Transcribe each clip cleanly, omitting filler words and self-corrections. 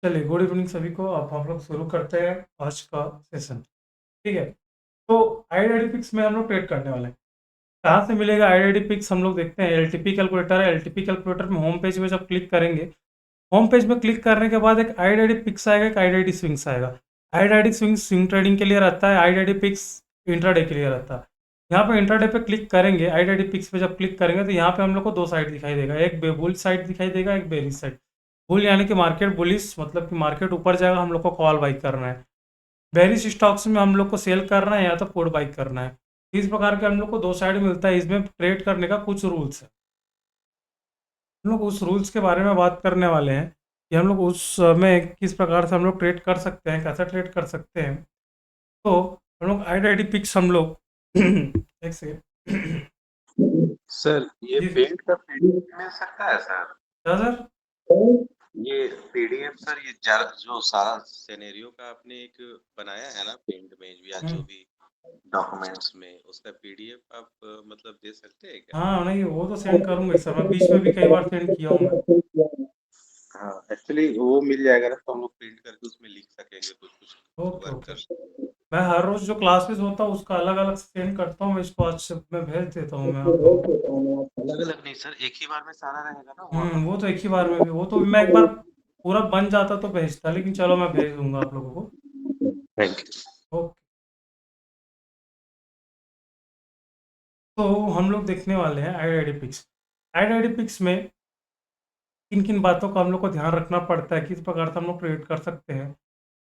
चलिए, good evening सभी को। अब हम लोग शुरू करते हैं आज का सेशन। ठीक है, तो आईआईडी में हम लोग ट्रेड करने वाले हैं। कहाँ से मिलेगा आईआईडी? हम लोग देखते हैं, एलटीपी कैलकुलेटर है। एलटीपी कैलकुलेटर में होम पेज में जब क्लिक करेंगे, होम पेज में क्लिक करने के बाद एक आईआईडी पिक्स आएगा, एक आईआईडी स्विंग्स आएगा। आईआईडी स्विंग्स स्विंग ट्रेडिंग के लिए रहता है, आईआईडी पिक्स इंट्राडे के लिए रहता है। यहाँ पे इंट्राडे पे क्लिक करेंगे, आईआईडी पिक्स पे जब क्लिक करेंगे तो यहाँ पे हम लोग को दो साइड दिखाई देगा, एक बुल साइड दिखाई देगा, एक बेरिश साइड। बुल यानी कि मार्केट बुलिश, मतलब कि मार्केट ऊपर जाएगा, हम लोग को कॉल बाई करना है। बेरिश स्टॉक्स में हम लोग को सेल करना है या तो पुट बाई करना है। इस प्रकार के हम लोग को दो साइड मिलता है। इसमें ट्रेड करने का कुछ रूल्स है, हम लोग उस रूल्स के बारे में बात करने वाले हैं कि हम लोग उस समय किस प्रकार से हम लोग ट्रेड कर सकते हैं, कैसे ट्रेड कर सकते हैं। तो हम लोग आईआईडी पिक्स हम लोग एक सेकेंड। सर ये जी पेंट का पीडीएफ मिल सकता है सर? क्या सर? ये पीडीएफ सर, ये जो सारा सिनेरियो का आपने एक बनाया है ना पेंट में या जो हम्म, भी डॉक्यूमेंट्स में, उसका पीडीएफ आप मतलब दे सकते हैं क्या? हाँ नहीं, वो तो सेंड करूंगा ही सर, मैं बीच में भी कई बार सेंड किया हूँ मैं। हाँ, एक्चुअली वो मिल जाएगा ना तो हम लोग प्रिंट करके उसमें लिख सकेंगे, कुछ कुछ ओके वर्क ओके, कर सकेंगे। मैं हर रोज जो क्लासेस होता है उसका अलग अलग सेंड करता हूँ, मैं इसको आज से मैं भेज देता हूँ मैं आप लोगों को। अलग अलग नहीं सर, एक ही बार में सारा रहेगा ना वो वो तो एक ही बार में भी, वो तो मैं एक बार पूरा बन जाता तो भेजता, लेकिन चलो मैं भेज दूंगा आप लोगों को। Thank you. ओके, तो हम लोग देखने वाले हैं आईआईडी पिक्स। आईआईडी पिक्स में किन किन बातों का हम लोग को ध्यान रखना पड़ता है, किस प्रकार से हम लोग ट्रेड कर सकते हैं,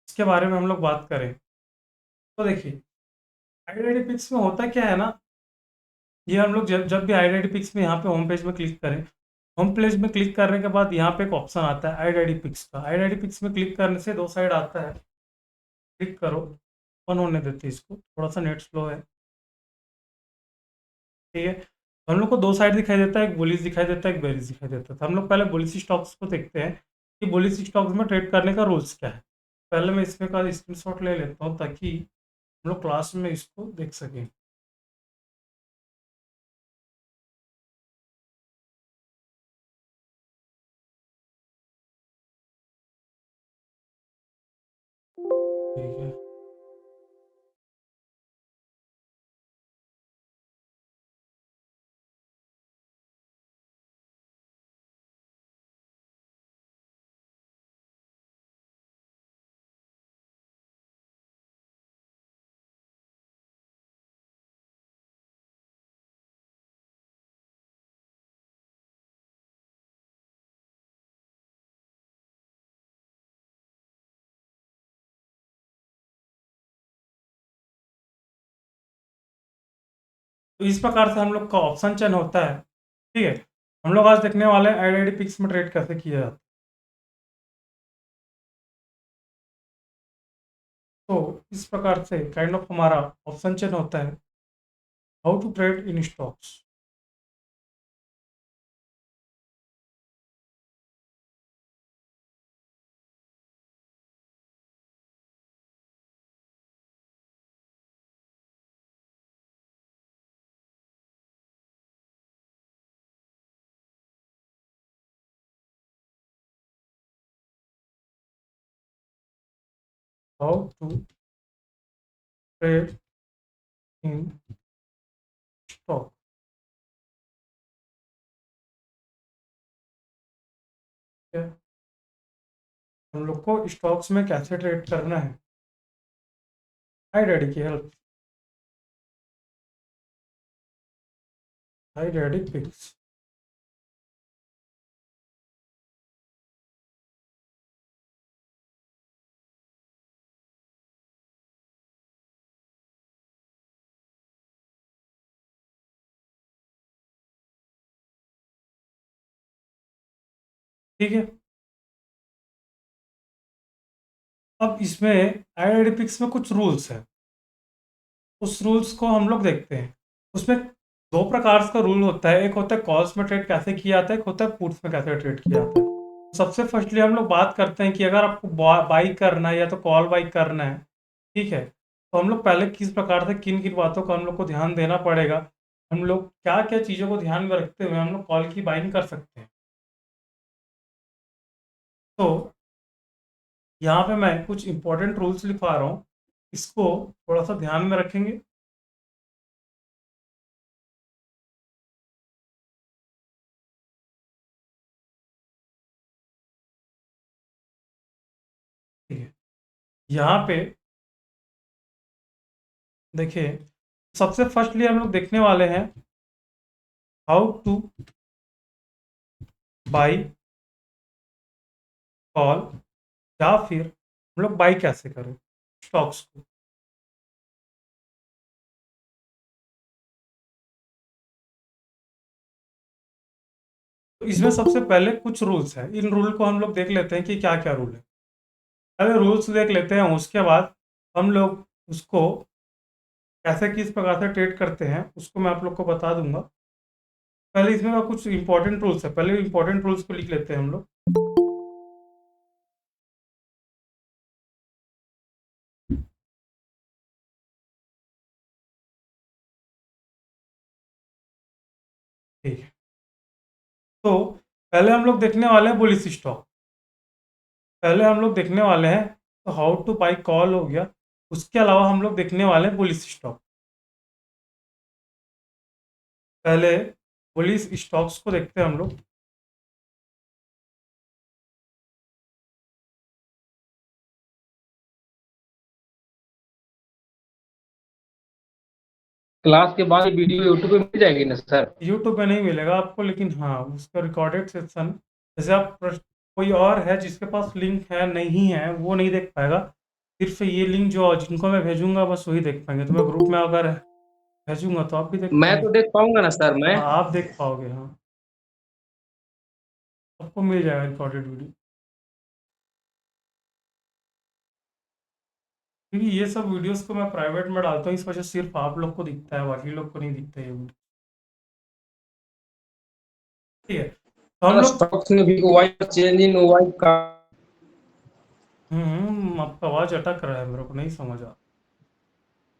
इसके बारे में हम लोग बात करें। तो देखिए, आईआईडी पिक्स में होता क्या है ना, ये हम लोग जब जब भी आईआईडी पिक्स में यहाँ पे होम पेज में क्लिक करें, होम पेज में क्लिक करने के बाद यहाँ पे एक ऑप्शन आता है आईआईडी पिक्स का। आईआईडी पिक्स में क्लिक करने से दो साइड आता है, क्लिक करो। ओपन होने देते इसको, थोड़ा सा नेट स्लो है। ठीक है, तो हम लोग को दो साइड दिखाई देता है, एक बुलिश दिखाई देता है, एक बेरिश दिखाई देता है। तो हम लोग पहले बुलिश स्टॉक्स को देखते हैं कि बुलिश स्टॉक्स में ट्रेड करने का रूल्स क्या है। पहले मैं इसमें का स्क्रीनशॉट ले लेता हूँ ताकि हम लोग क्लास में इसको देख सकें। ठीक है, तो इस प्रकार से हम लोग का ऑप्शन चयन होता है। ठीक है, हम लोग आज देखने वाले हैं आईआईडी पिक्स में ट्रेड कैसे किया जाता है। तो इस प्रकार से काइंड ऑफ हमारा ऑप्शन चयन होता है, how to trade in stocks. How to trade in stock. हम लोग को स्टॉक्स में कैसे ट्रेड करना है, आईआईडी की हेल्प, आईआईडी पिक्स। ठीक है, अब इसमें आईआईडी पिक्स में कुछ रूल्स हैं, उस रूल्स को हम लोग देखते हैं। उसमें दो प्रकार का रूल होता है, एक होता है कॉल्स में ट्रेड कैसे किया जाता है, एक होता है पुट्स में कैसे ट्रेड किया जाता है। सबसे फर्स्टली हम लोग बात करते हैं कि अगर आपको बाई करना है या तो कॉल बाई करना है, ठीक है, तो हम लोग पहले किस प्रकार से किन किन बातों का हम लोग को ध्यान देना पड़ेगा, हम लोग क्या क्या चीज़ों को ध्यान में रखते हुए हम लोग कॉल की बाइंग कर सकते हैं। तो यहाँ पे मैं कुछ इंपॉर्टेंट रूल्स लिखवा रहा हूँ, इसको थोड़ा सा ध्यान में रखेंगे। ठीक है, यहाँ पे देखिए, सबसे फर्स्टली हम लोग देखने वाले हैं हाउ टू बाई कॉल, या फिर हम लोग बाई कैसे करें स्टॉक्स को। तो इसमें सबसे पहले कुछ रूल्स हैं, इन रूल को हम लोग देख लेते हैं कि क्या क्या रूल है। पहले रूल्स देख लेते हैं, उसके बाद हम लोग उसको कैसे किस प्रकार से ट्रेड करते हैं उसको मैं आप लोग को बता दूंगा। पहले इसमें का कुछ इंपॉर्टेंट रूल्स है, पहले इंपॉर्टेंट रूल्स को लिख लेते हैं हम लोग। ठीक है, तो पहले हम लोग देखने वाले हैं बुलिश स्टॉक। पहले हम लोग देखने वाले हैं, तो हाउ टू बाई कॉल हो गया, उसके अलावा हम लोग देखने वाले हैं बुलिश स्टॉक। पहले बुलिश स्टॉक्स को देखते हैं हम लोग। क्लास के बाद वीडियो यूट्यूब पे मिल जाएगी ना सर? यूट्यूब पे नहीं मिलेगा आपको, लेकिन हाँ उसका रिकॉर्डेड सेक्शन, जैसे आप कोई और है जिसके पास लिंक है नहीं है वो नहीं देख पाएगा, सिर्फ ये लिंक जो जिनको मैं भेजूंगा बस वही देख पाएंगे। तो मैं ग्रुप में अगर भेजूंगा तो आप भी देख मैं पाएंगे। तो देख पाऊंगा ना सर? मैं हाँ आप देख पाओगे, हाँ आपको मिल जाएगा रिकॉर्डेड वीडियो, क्योंकि ये सब वीडियोस को मैं प्राइवेट में डालता हूँ, इस वजह से सिर्फ आप लोग को दिखता है, बाकी लोग को नहीं दिखता ये वीडियो। ठीक है, तो हम लोग स्टॉक्स में भी ओवाई चेंज इन ओवाई का आपका आवाज अटक रहा है, मेरे को नहीं समझ आ,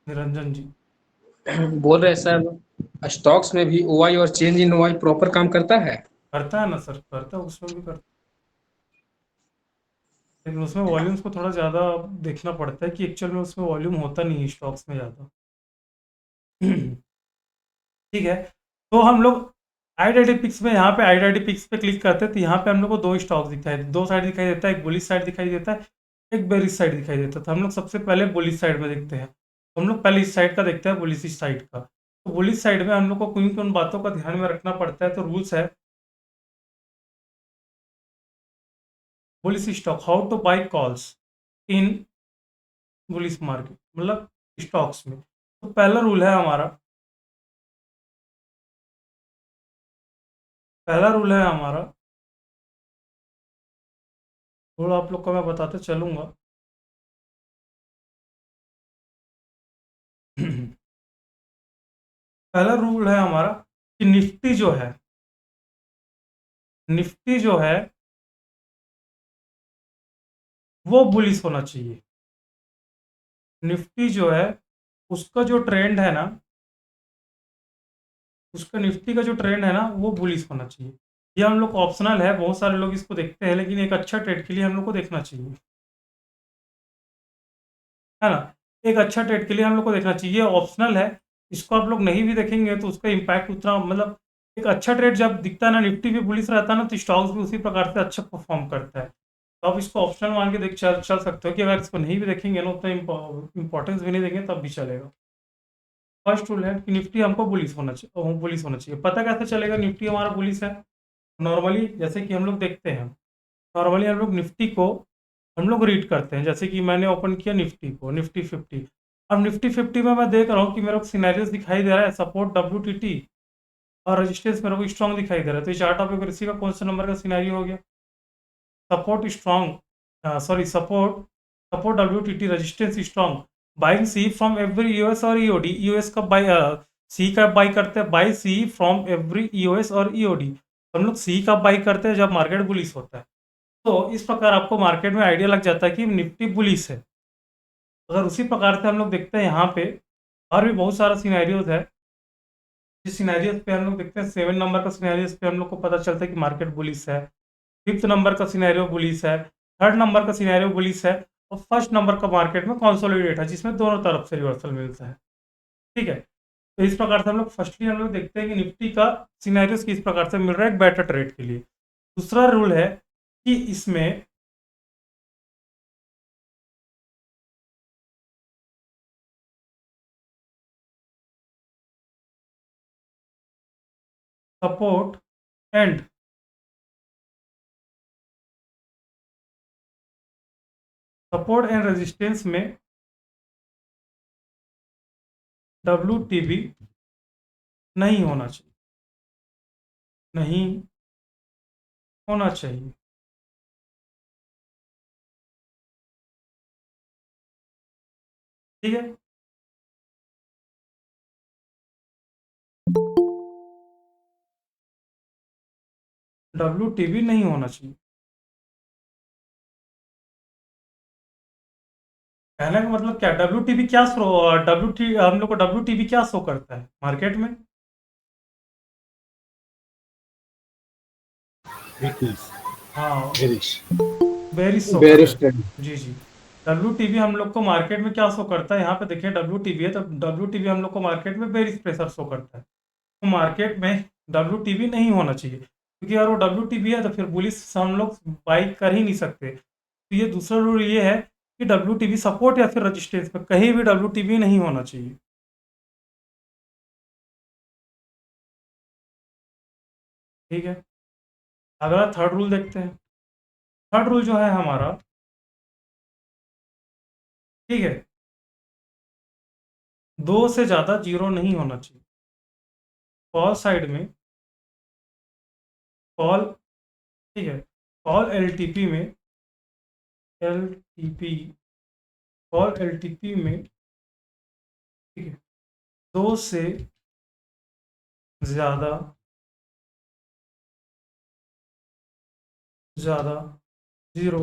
निरंजन जी। बोल रहे हैं सर, स्टॉक्स में भी ओवाई और चेंज इन ओवाई प्रॉपर काम करता है? करता है ना सर, करता है, उसमें भी करता है, लेकिन उसमें वॉल्यूम्स को थोड़ा ज़्यादा देखना पड़ता है कि एक्चुअल में उसमें वॉल्यूम होता नहीं है स्टॉक्स में ज़्यादा। ठीक है, तो हम लोग आईडाइडिपिक्स में, यहाँ पे आईडाइडिपिक्स पे क्लिक करते हैं तो यहाँ पे हम लोग को दो स्टॉक दिखाई, दो साइड दिखाई देता है, एक बुलिश साइड दिखाई देता है, एक बेरिश साइड दिखाई देता है। तो हम लोग सबसे पहले बुलिश साइड में देखते हैं, तो हम लोग पहले इस साइड का देखते हैं, बुलिश साइड का। तो बुलिश साइड में हम लोग को किन किन बातों का ध्यान में रखना पड़ता है, तो रूल्स है bullish stock, how to by calls in bullish market, मतलब स्टॉक्स में। तो पहला रूल है हमारा, पहला रूल है हमारा, रूल आप लोग को मैं बताते चलूंगा। पहला रूल है हमारा कि निफ्टी जो है वो बुलिश होना चाहिए। निफ्टी जो है उसका जो ट्रेंड है ना, उसका निफ्टी का जो ट्रेंड है ना वो बुलिश होना चाहिए। ये हम लोग ऑप्शनल है, बहुत सारे लोग इसको देखते हैं, लेकिन एक अच्छा ट्रेड के लिए हम लोग को देखना चाहिए, है ना। एक अच्छा ट्रेड के लिए हम लोग को देखना चाहिए, ऑप्शनल है, इसको आप लोग नहीं भी देखेंगे तो उसका इम्पैक्ट उतना, मतलब एक अच्छा ट्रेड जब दिखता है ना, निफ्टी भी बुलिश रहता है ना, तो स्टॉक्स भी उसी प्रकार से अच्छा परफॉर्म करता है। तो आप इसको ऑप्शनल मान के देख चल सकते हो कि अगर इसको नहीं भी देखेंगे ना, उतना इंपॉर्टेंस भी नहीं देंगे तब भी चलेगा। फर्स्ट रूल है कि निफ्टी हमको बुलिश होना चाहिए, बुलिश होना चाहिए। पता कैसे चलेगा निफ्टी हमारा बुलिश है? नॉर्मली जैसे कि हम लोग देखते हैं, नॉर्मली हम लोग निफ्टी को हम लोग रीड करते हैं, जैसे कि मैंने ओपन किया निफ्टी को, निफ्टी 50। अब निफ्टी 50 में मैं देख रहा हूँ कि मेरे को सिनेरियोस दिखाई दे रहा है, सपोर्ट WTT और रेजिस्टेंस मेरे को स्ट्रॉन्ग दिखाई दे रहा है। तो ये चार्ट ऑफ एक्यूरेसी का कौन सा नंबर का सिनेरियो हो गया? Support strong, sorry support, support WTT, resistance strong, buying C from every US और ईओडी। यूएस का बाई, सी का बाई करते हैं, buy C from every US और ईओडी। हम लोग सी का बाई करते हैं जब मार्केट बुलिश होता है। तो इस प्रकार आपको मार्केट में आइडिया लग जाता है कि निफ्टी बुलिश है। अगर उसी प्रकार से हम लोग देखते हैं यहाँ पे, और भी बहुत सारा सिनेरियोज है, जिस सिनेरियोज पे हम लोग देखते हैं 7 नंबर का सिनेरियोज पे हम लोग को पता चलता है कि मार्केट बुलिश है, 5th नंबर का सिनेरियो बुलिश है, थर्ड नंबर का सिनेरियो बुलिश है और फर्स्ट नंबर का मार्केट में कंसोलिडेट है जिसमें दोनों तरफ से रिवर्सल मिलता है। ठीक है, तो इस प्रकार से हम लोग फर्स्टली हम लोग देखते हैं कि निफ्टी का सिनेरियोस किस प्रकार से मिल रहा है एक बेटर ट्रेड के लिए। दूसरा रूल है कि इसमें सपोर्ट एंड रेजिस्टेंस में WTB नहीं होना चाहिए, नहीं होना चाहिए। ठीक है, WTB नहीं होना चाहिए। कहने का मतलब क्या, WTB क्या शो, WT हम लोग को WTB क्या शो करता है मार्केट में? वीकनेस, हाँ, बेरिश, बेरिश शो कर रहा बेरिश है। ट्रेंड। जी जी, WTB हम लोग को मार्केट में क्या शो करता है, यहाँ पे देखिए WTB है, तो WTB हम लोग को मार्केट में बेरिश प्रेशर शो करता है। तो मार्केट में WTB नहीं होना चाहिए, क्योंकि अगर वो WTB है तो फिर बुलिश हम लोग बाई कर ही नहीं सकते। तो ये दूसरा रूल ये है कि WTB सपोर्ट या फिर रजिस्टेंस पे कहीं भी WTB नहीं होना चाहिए। ठीक है, अगला थर्ड रूल देखते हैं। थर्ड रूल जो है हमारा, ठीक है, दो से ज़्यादा जीरो नहीं होना चाहिए। कॉल साइड में, कॉल, ठीक है, कॉल LTP में, LTP, कॉल LTP में, ठीक है, दो से ज़्यादा ज़्यादा जीरो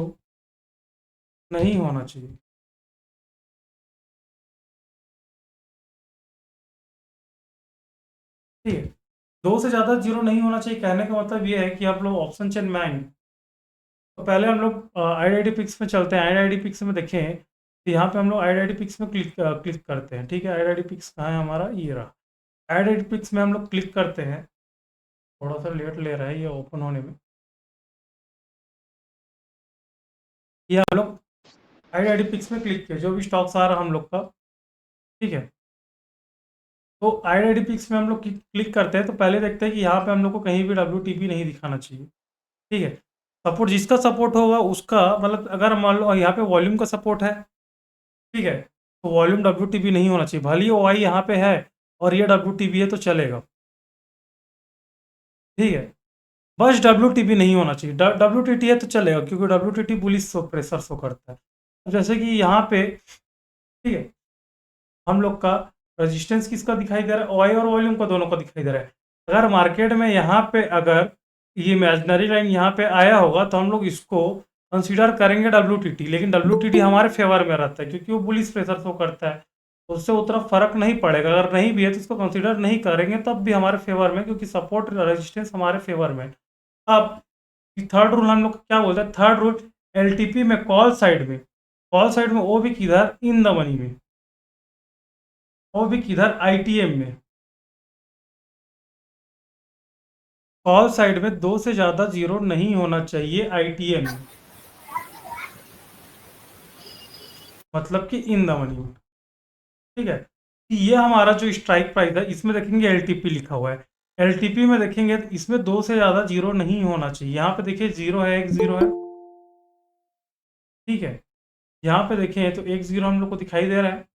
नहीं होना चाहिए। ठीक है, दो से ज़्यादा जीरो नहीं होना चाहिए, कहने का मतलब ये है कि आप लोग ऑप्शन चेन में आएंगे तो पहले हम लोग आईडी पिक्स में चलते हैं। आईडी पिक्स में देखें तो यहाँ पे हम लोग आईडी पिक्स में क्लिक करते हैं। ठीक है, आईडी पिक्स कहाँ है हमारा, ये रहा। आईडी पिक्स में हम लोग क्लिक करते हैं, थोड़ा सा लेट ले रहा है ये ओपन होने में। ये हम लोग आईडी पिक्स में क्लिक किया, जो भी स्टॉक्स आ रहा हम लोग का, ठीक है। तो आईडी पिक्स में हम लोग क्लिक करते हैं तो पहले देखते हैं कि यहाँ पे हम लोग को कहीं भी WTP नहीं दिखाना चाहिए। ठीक है, सपोर्ट जिसका सपोर्ट होगा उसका, मतलब अगर मान लो यहाँ पे वॉल्यूम का सपोर्ट है, ठीक है, तो वॉल्यूम WTP नहीं होना चाहिए। भले ही OI यहाँ पे है और ये WTP है तो चलेगा। ठीक है, बस WTP नहीं होना चाहिए। WTT है तो चलेगा, क्योंकि WTT bullish show pressure show करता है। अब जैसे कि यहाँ पे, ठीक है, हम लोग का रेजिस्टेंस किसका दिखाई दे रहा है, OI और वॉल्यूम का, दोनों का दिखाई दे रहा है। अगर मार्केट में यहाँ पे अगर ये इमेजिनरी लाइन यहाँ पे आया होगा तो हम लोग इसको कंसीडर करेंगे WTT, लेकिन WTT हमारे फेवर में रहता है क्योंकि वो बुलिश प्रेशर शो करता है, उससे उतना फर्क नहीं पड़ेगा। अगर नहीं भी है तो इसको कंसीडर नहीं करेंगे, तब भी हमारे फेवर में, क्योंकि सपोर्ट रेजिस्टेंस हमारे फेवर में। अब थर्ड रूल हम लोग क्या बोलते हैं, थर्ड रूल LTP में, कॉल साइड में, वो भी किधर, इन द मनी में, वो भी किधर, ITM में। कॉल साइड में दो से ज़्यादा जीरो नहीं होना चाहिए ITM में, मतलब कि इन द मनी में। ठीक है, ये हमारा जो स्ट्राइक प्राइस है इसमें देखेंगे LTP लिखा हुआ है। LTP में देखेंगे तो इसमें दो से ज़्यादा जीरो नहीं होना चाहिए। यहाँ पे देखिए जीरो है, एक जीरो है, ठीक है। यहाँ पे देखें तो एक जीरो हम लोग को दिखाई दे रहा है।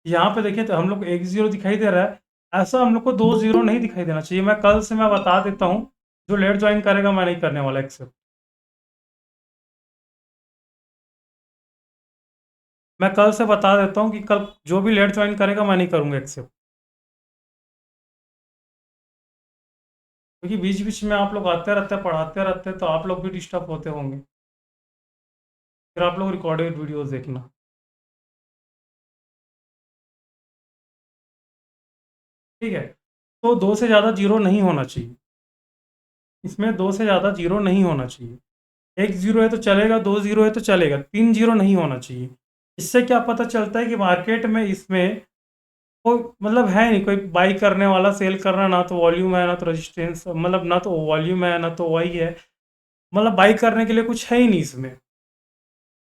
यहाँ पे देखें तो हम लोग को एक जीरो दिखाई दे रहा है। ऐसा हम लोग को दो जीरो नहीं दिखाई देना चाहिए। मैं कल से मैं बता देता हूँ, जो लेट ज्वाइन करेगा मैं नहीं करने वाला एक्सेप्ट। मैं कल से बता देता हूँ कि कल जो भी लेट ज्वाइन करेगा मैं नहीं करूँगा एक्सेप्ट, क्योंकि बीच बीच में आप लोग आते रहते हैं, पढ़ाते रहते हैं, तो आप लोग भी डिस्टर्ब होते होंगे, फिर आप लोग रिकॉर्डेड वीडियोस देखना। ठीक है? तो 2 से ज़्यादा ज़ीरो नहीं होना चाहिए। इसमें 2 से ज़्यादा ज़ीरो नहीं होना चाहिए। 1 ज़ीरो है तो चलेगा, 2 ज़ीरो है तो चलेगा, 3 ज़ीरो नहीं होना चाहिए। इससे क्या पता चलता है कि मार्केट में इसमें कोई मतलब है नहीं, कोई बाई करने वाला, सेल कर रहा, ना तो वॉल्यूम है, ना तो रेजिस्टेंस, मतलब ना तो वॉल्यूम है, ना तो वही है। मतलब बाई करने के लिए कुछ है ही नहीं इसमें।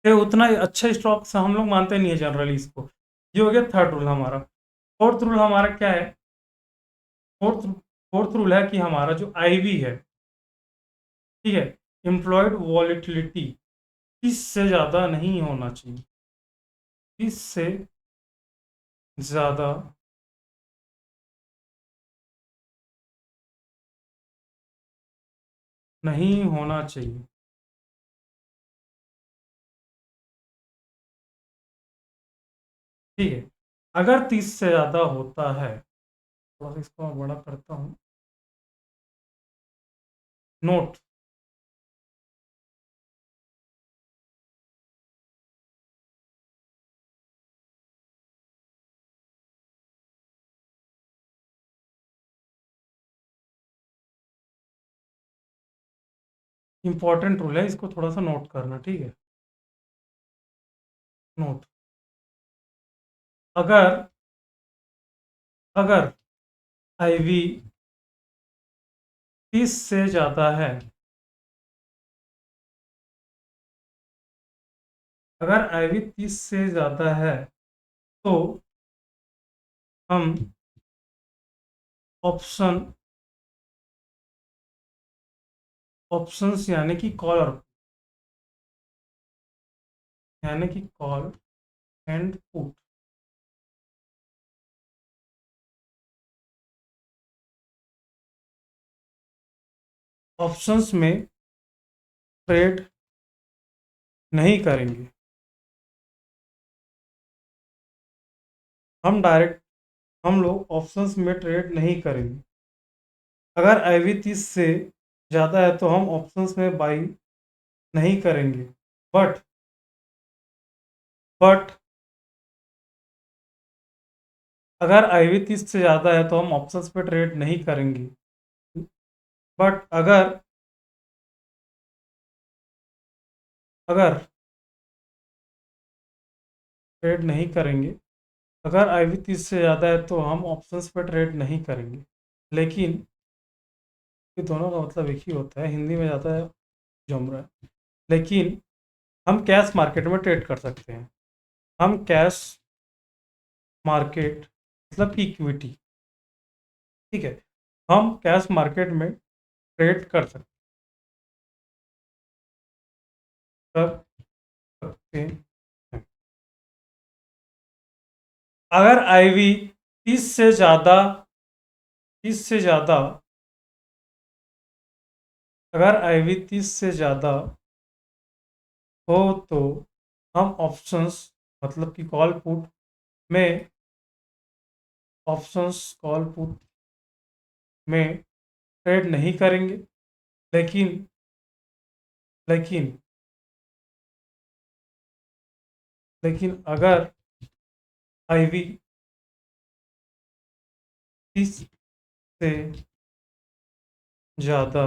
तो उतना अच्छा स्टॉक से हम लोग मानते नहीं है जनरली इसको। ये हो गया थर्ड रूल हमारा। फोर्थ रूल हमारा क्या है? फोर्थ फोर्थ रूल है कि हमारा जो आईवी है, ठीक है, एम्प्लॉयड वॉलेटिलिटी 30 से ज़्यादा नहीं होना चाहिए। 30 से ज़्यादा नहीं होना चाहिए। ठीक है, अगर 30 से ज़्यादा होता है, थोड़ा सा इसको मैं बड़ा करता हूँ। नोट, इंपॉर्टेंट रूल है, इसको थोड़ा सा नोट करना, ठीक है? नोट, अगर अगर आईवी 30 से ज़्यादा है, अगर आईवी 30 से ज़्यादा है, तो हम ऑप्शन ऑप्शंस यानी कि कॉल एंड पुट, ऑप्शंस में ट्रेड नहीं करेंगे। हम लोग ऑप्शंस में ट्रेड नहीं करेंगे। अगर आईवी 30 से ज़्यादा है तो हम ऑप्शंस में बाई नहीं करेंगे। बट बट अगर आईवी 30 से ज़्यादा है तो हम ऑप्शंस पे ट्रेड नहीं करेंगे। बट अगर अगर ट्रेड नहीं करेंगे, अगर आईवी 30 से ज़्यादा है तो हम ऑप्शंस पे ट्रेड नहीं करेंगे। लेकिन ये दोनों का मतलब एक ही होता है, हिंदी में ज़्यादा जम रहा है। लेकिन हम कैश मार्केट में ट्रेड कर सकते हैं। हम कैश मार्केट मतलब कि इक्विटी, ठीक है, हम कैश मार्केट में ट्रेड कर सकते हैं। अगर आईवी 30 से ज़्यादा 30 से ज़्यादा अगर आईवी 30 से ज़्यादा हो तो हम ऑप्शंस मतलब कि में कॉल पुट में ट्रेड नहीं करेंगे। लेकिन लेकिन लेकिन अगर आईवी 30 से ज़्यादा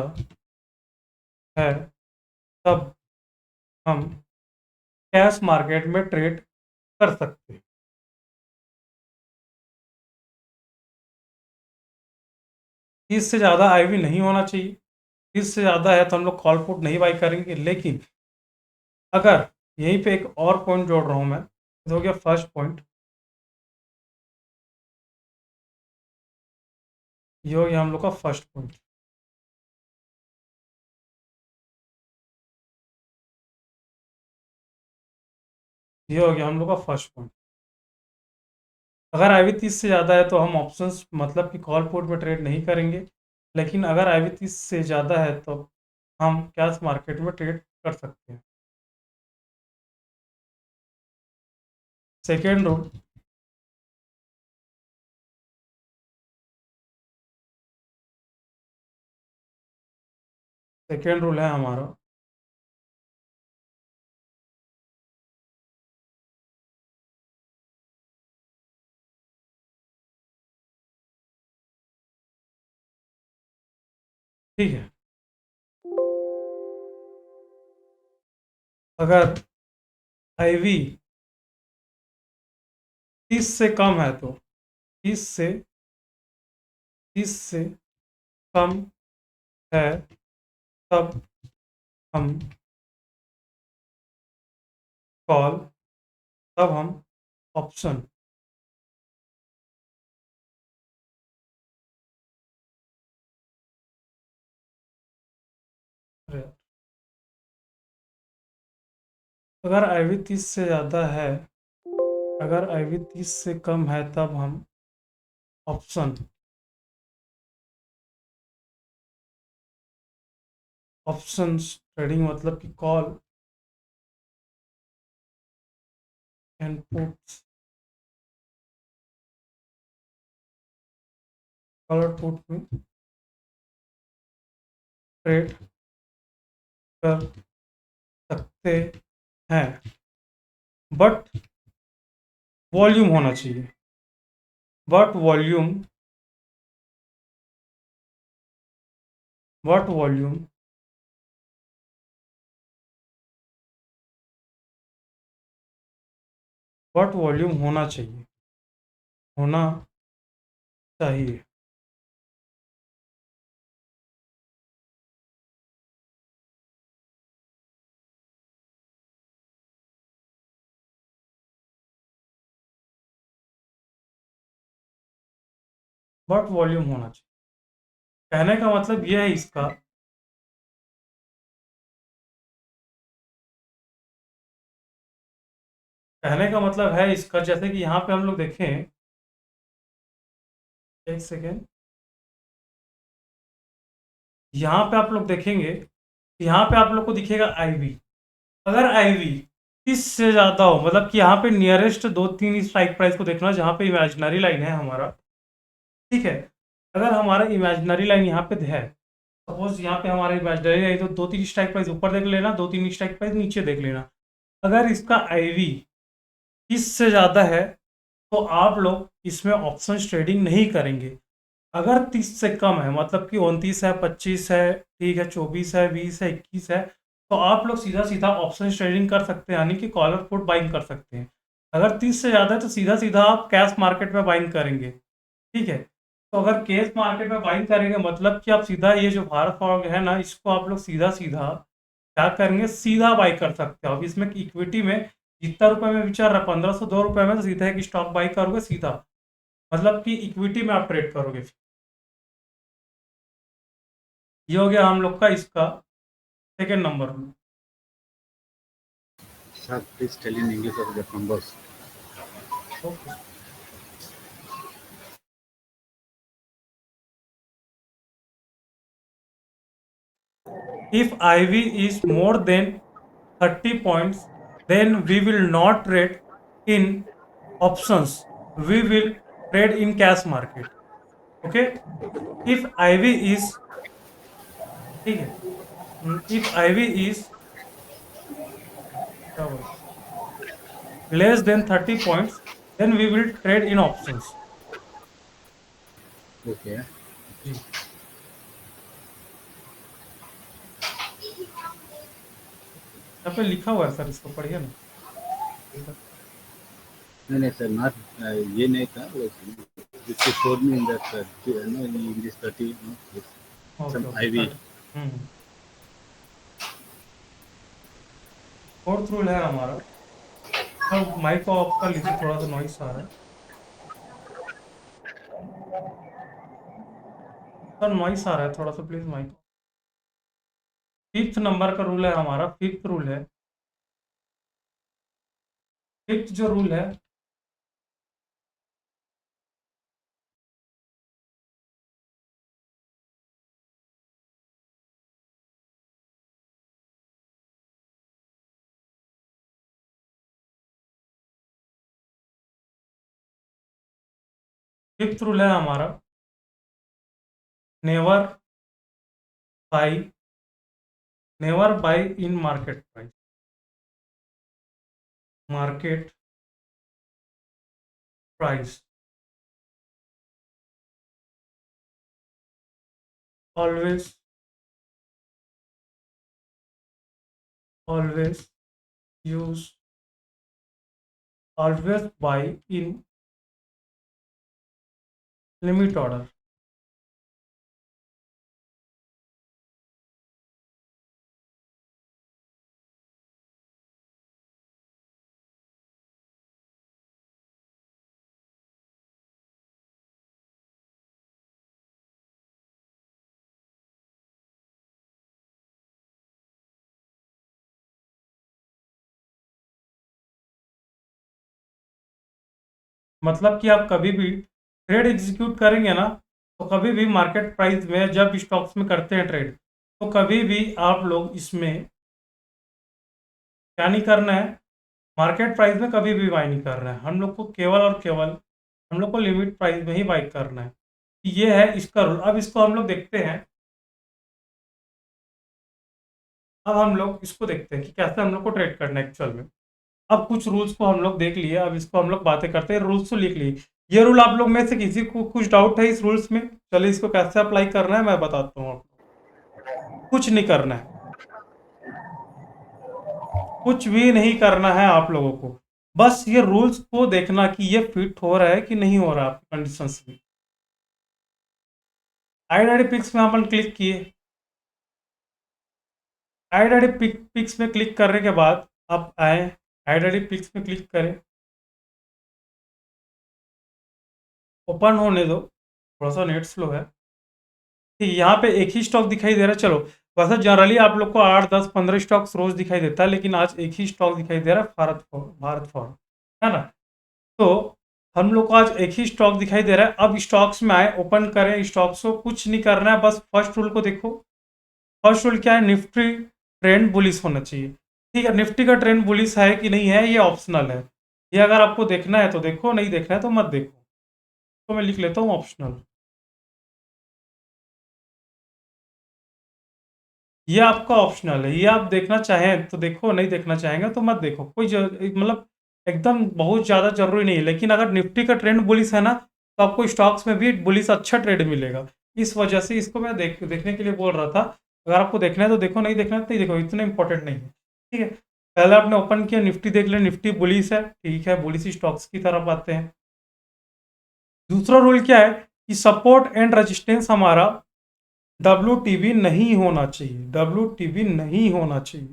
है, तब हम कैश मार्केट में ट्रेड कर सकते हैं। 30 से ज़्यादा आईवी नहीं होना चाहिए। 30 से ज़्यादा है तो हम लोग कॉल पुट नहीं बाई करेंगे। लेकिन अगर यहीं पे एक और पॉइंट जोड़ रहा हूँ मैं, ये हो गया फर्स्ट पॉइंट, ये हो गया हम लोग का फर्स्ट पॉइंट। ये हो गया हम लोग का फर्स्ट पॉइंट। अगर आईवी 30 से ज़्यादा है तो हम ऑप्शंस मतलब कि कॉल पुट में ट्रेड नहीं करेंगे। लेकिन अगर आईवी 30 से ज़्यादा है तो हम कैश मार्केट में ट्रेड कर सकते हैं। सेकेंड रूल, सेकेंड रूल है हमारा, ठीक है, अगर IV 30 से कम है तो 30 से कम है तब हम कॉल, तब हम ऑप्शन अगर IV 30 से ज़्यादा है, अगर IV 30 से कम है तब हम ऑप्शन ऑप्शंस ट्रेडिंग मतलब कि कॉल एंड पुट्स, कॉल और पुट में ट्रेड कर सकते हैं, बट वॉल्यूम होना चाहिए, but volume but volume but volume होना चाहिए, होना चाहिए। बट वॉल्यूम होना चाहिए, कहने का मतलब ये है इसका, कहने का मतलब है इसका, जैसे कि यहाँ पे हम लोग देखें, एक सेकेंड, यहाँ पे आप लोग देखेंगे, यहाँ पे आप लोग को दिखेगा IV, अगर IV 30 से ज़्यादा हो, मतलब कि यहाँ पे नियरेस्ट 2-3 स्ट्राइक प्राइस को देखना, जहाँ पे इमेजिनरी लाइन है हमारा, ठीक है, अगर हमारा इमेजिनरी लाइन यहाँ पे है, सपोज यहाँ पे हमारा इमेजिनरी लाइन, तो 2-3 स्ट्राइक प्राइस ऊपर देख लेना, 2-3 स्ट्राइक प्राइस नीचे देख लेना। अगर इसका IV 30 से ज़्यादा है तो आप लोग इसमें ऑप्शंस ट्रेडिंग नहीं करेंगे। अगर 30 से कम है, मतलब कि 29 है, 25 है, ठीक है, 24 है, 20 है, 21 है, तो आप लोग सीधा सीधा ऑप्शन ट्रेडिंग कर सकते हैं, यानी कि कॉलर पुट बाइंग कर सकते हैं। अगर 30 से ज़्यादा है तो सीधा सीधा आप कैश मार्केट में बाइंग करेंगे, ठीक है। तो अगर कैश मार्केट में बाइंग करेंगे मतलब कि आप सीधा ये जो भारत फॉर्वर्ड है ना, इसको आप लोग सीधा सीधा क्या करेंगे, सीधा बाई कर सकते हो। अब इसमें इक्विटी में जितना रुपए में विचार रहा, 1502 रुपए में, तो सीधा एक स्टॉक बाई करोगे सीधा, मतलब कि इक्विटी में आप ट्रेड करोगे। ये हो गया हम लोग का इसका सेकेंड नंबर में। Sir, please tell in English of the numbers. Okay, if IV is more than 30 points, then we will not trade in options, we will trade in cash market, okay। if IV is, ठीक है, if IV is क्या बोला, less than 30 points, then we will trade in options। Okay. जी, यहाँ पे लिखा हुआ है sir, इसको पढ़िए ना। नहीं सर, नॉट ये नहीं था, which you showed me in that no, in English 30, no, okay some okay, IV. Fourth rule है हमारा, अब माइक को ऑफ कर लीजिए, थोड़ा सा नॉइस आ रहा है सर, नॉइस आ रहा है थोड़ा सा, प्लीज माइक। फिफ्थ नंबर का रूल है हमारा, फिफ्थ रूल है, फिफ्थ जो रूल है, फिफ्थ रूल है हमारा, never by, never by in market price, market price, always always use always buy in limit order. मतलब कि आप कभी भी ट्रेड एग्जीक्यूट करेंगे ना, तो कभी भी मार्केट प्राइस में जब स्टॉक्स में करते हैं ट्रेड, तो कभी भी आप लोग इसमें क्या नहीं करना है, मार्केट प्राइस में कभी भी बाई नहीं करना है। हम लोग को केवल और केवल हम लोग को लिमिट प्राइस में ही बाई करना है। ये है इसका रूल। अब इसको हम लोग देखते हैं, अब हम लोग इसको देखते हैं कि कैसे हम लोग को ट्रेड करना है एक्चुअल में। अब कुछ रूल्स को हम लोग देख लिए, अब इसको हम लोग बातें करते हैं। रूल्स तो लिख लिए। ये रूल आप लोग में से किसी को कुछ डाउट है इस रूल्स में? चलिए इसको कैसे अप्लाई करना है मैं बताता हूँ आपको। कुछ नहीं करना है, कुछ भी नहीं करना है आप लोगों को। बस ये रूल्स को देखना कि ये फिट हो रहा है कि नहीं हो रहा है आपकी कंडीशंस में। आईडी पिक्स में अपन क्लिक किए। आईडी पिक्स में क्लिक करने के बाद आप आए, आईडी पिक्स में क्लिक करें, ओपन होने दो, थोड़ा सा नेट स्लो है। ठीक, यहाँ पे एक ही स्टॉक दिखाई दे रहा है। चलो, वैसे जनरली आप लोग को 8, 10, 15 स्टॉक्स रोज दिखाई देता है, लेकिन आज एक ही स्टॉक दिखाई दे रहा है, भारत फॉर्म, है ना। तो हम लोग को आज एक ही स्टॉक दिखाई दे रहा है। अब स्टॉक्स में आए, ओपन करें स्टॉक्स को, कुछ नहीं करना है, बस फर्स्ट रूल को देखो। फर्स्ट रूल क्या है? निफ्टी ट्रेंड बुलिश होना चाहिए। ठीक है, निफ्टी का ट्रेंड बुलिश है कि नहीं है ये ऑप्शनल है। ये अगर आपको देखना है तो देखो, नहीं देखना है तो मत देखो। तो मैं लिख लेता हूँ ऑप्शनल। ये आपका ऑप्शनल है, ये आप देखना चाहें तो देखो, नहीं देखना चाहेंगे तो मत देखो। कोई मतलब एकदम बहुत ज़्यादा जरूरी नहीं है। लेकिन अगर निफ्टी का ट्रेंड बुलिश है ना, तो आपको स्टॉक्स में भी बुलिश अच्छा ट्रेड मिलेगा। इस वजह से इसको मैं देखने के लिए बोल रहा था। अगर आपको देखना है तो देखो, नहीं देखना है तो नहीं देखो, इतना इंपॉर्टेंट नहीं है। ठीक है, पहले आपने ओपन किया, निफ्टी देख लिया, निफ्टी बुलिश है, ठीक है, बुलिश स्टॉक्स की तरफ आते हैं। दूसरा रूल क्या है कि सपोर्ट एंड रेजिस्टेंस हमारा WTB नहीं होना चाहिए। WTB नहीं होना चाहिए।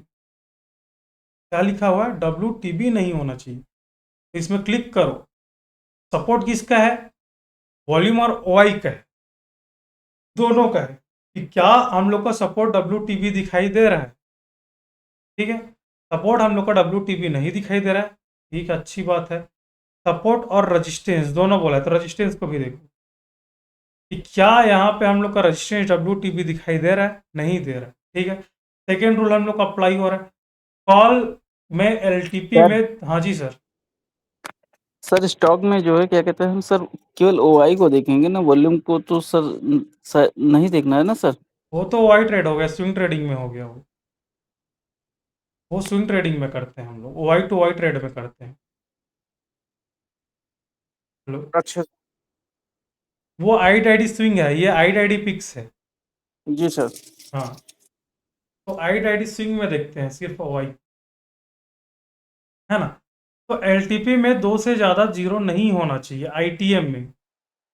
क्या लिखा हुआ है? WTB नहीं होना चाहिए। तो इसमें क्लिक करो। सपोर्ट किसका है? वॉल्यूम और OI का है, दोनों का है। कि क्या हम लोग का सपोर्ट WTB दिखाई दे रहा है? ठीक है, सपोर्ट हम लोग का WTB नहीं दिखाई दे रहा है, ठीक है, अच्छी बात है। सपोर्ट और रेजिस्टेंस दोनों बोला है, तो रेजिस्टेंस को भी देखो कि क्या यहाँ पे हम लोग का रेजिस्टेंस WTB दिखाई दे रहा है? नहीं दे रहा है। ठीक है, सेकेंड रूल हम लोग का अप्लाई हो रहा है। कॉल में LTP सर में, हाँ जी सर, सर स्टॉक में जो है क्या कहते हैं हम सर केवल ओआई को देखेंगे ना, वॉल्यूम को तो सर नहीं देखना है ना सर। वो तो वाई ट्रेड हो गया, स्विंग ट्रेडिंग में हो गया वो स्विंग ट्रेडिंग में करते हैं हम लोग, वाई टू वाई ट्रेड में करते हैं। हेलो, अच्छा वो आईडी स्विंग है, ये आईडी पिक्स है। जी सर। हाँ, तो आईडी स्विंग में देखते हैं सिर्फ वाई, है ना। तो एलटीपी में 2 से ज़्यादा जीरो नहीं होना चाहिए। आईटीएम में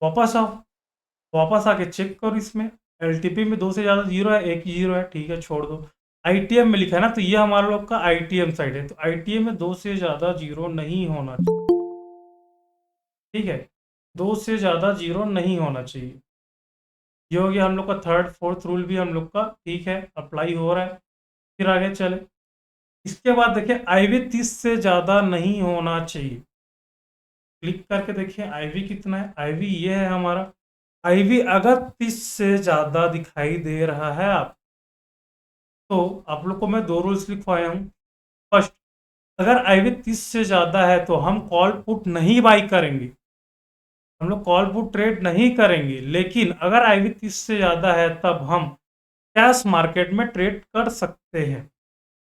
वापस आओ, वापस आके चेक करो, इसमें एलटीपी में 2 से ज़्यादा जीरो है, एक ही जीरो है, ठीक है, छोड़ दो। आईटीएम में लिखा है ना, तो ये हमारा लोग का आईटीएम साइड है। तो आईटीएम में 2 से ज़्यादा जीरो नहीं होना चाहिए। ठीक है, 2 से ज़्यादा जीरो नहीं होना चाहिए। ये हो गया हम लोग का थर्ड, फोर्थ रूल भी हम लोग का ठीक है अप्लाई हो रहा है। फिर आगे चले, इसके बाद देखिए आईवी 30 से ज़्यादा नहीं होना चाहिए। क्लिक करके देखिए आईवी कितना है। आईवी ये है हमारा। आईवी अगर 30 से ज़्यादा दिखाई दे रहा है आप, तो आप लोग को मैं 2 रूल्स लिखवाया हूँ। फर्स्ट, अगर आईवी 30 से ज़्यादा है तो हम कॉल पुट नहीं बाई करेंगे, हम लोग कॉल पुट ट्रेड नहीं करेंगे। लेकिन अगर आईवी 30 से ज़्यादा है तब हम कैश मार्केट में ट्रेड कर सकते हैं।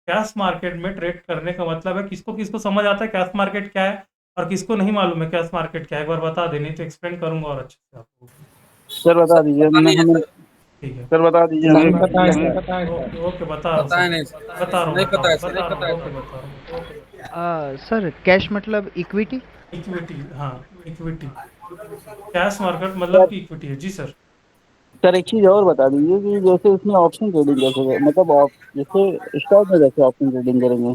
कैश मार्केट में ट्रेड करने का मतलब है, किसको किसको समझ आता है कैश मार्केट क्या है और किसको नहीं मालूम है कैश मार्केट क्या है, एक बार बता दें, नहीं तो एक्सप्लेन करूंगा और अच्छे से आपको। सर बता दीजिए, मैं हमें ठीक है। सर बता दीजिए नहीं हमें पता है हमें सर। ओके ओके बता रहा हूँ पता है सर, नहीं बता रहा हूँ नहीं पता है सर। बता रहा हूँ ओके बता रहा हूँ। सर कैश मतलब इक्विटी। इक्विटी, हाँ इक्विटी, कैश मार्केट मतलब सर कि इक्विटी है जी सर। सर एक चीज और बता दीजिए कि जैसे इसमें ऑप्शन ट्रेडिंग कैसे, मतलब आप जैसे स्टॉक में कैसे ऑप्शन ट्रेडिंग करेंगे?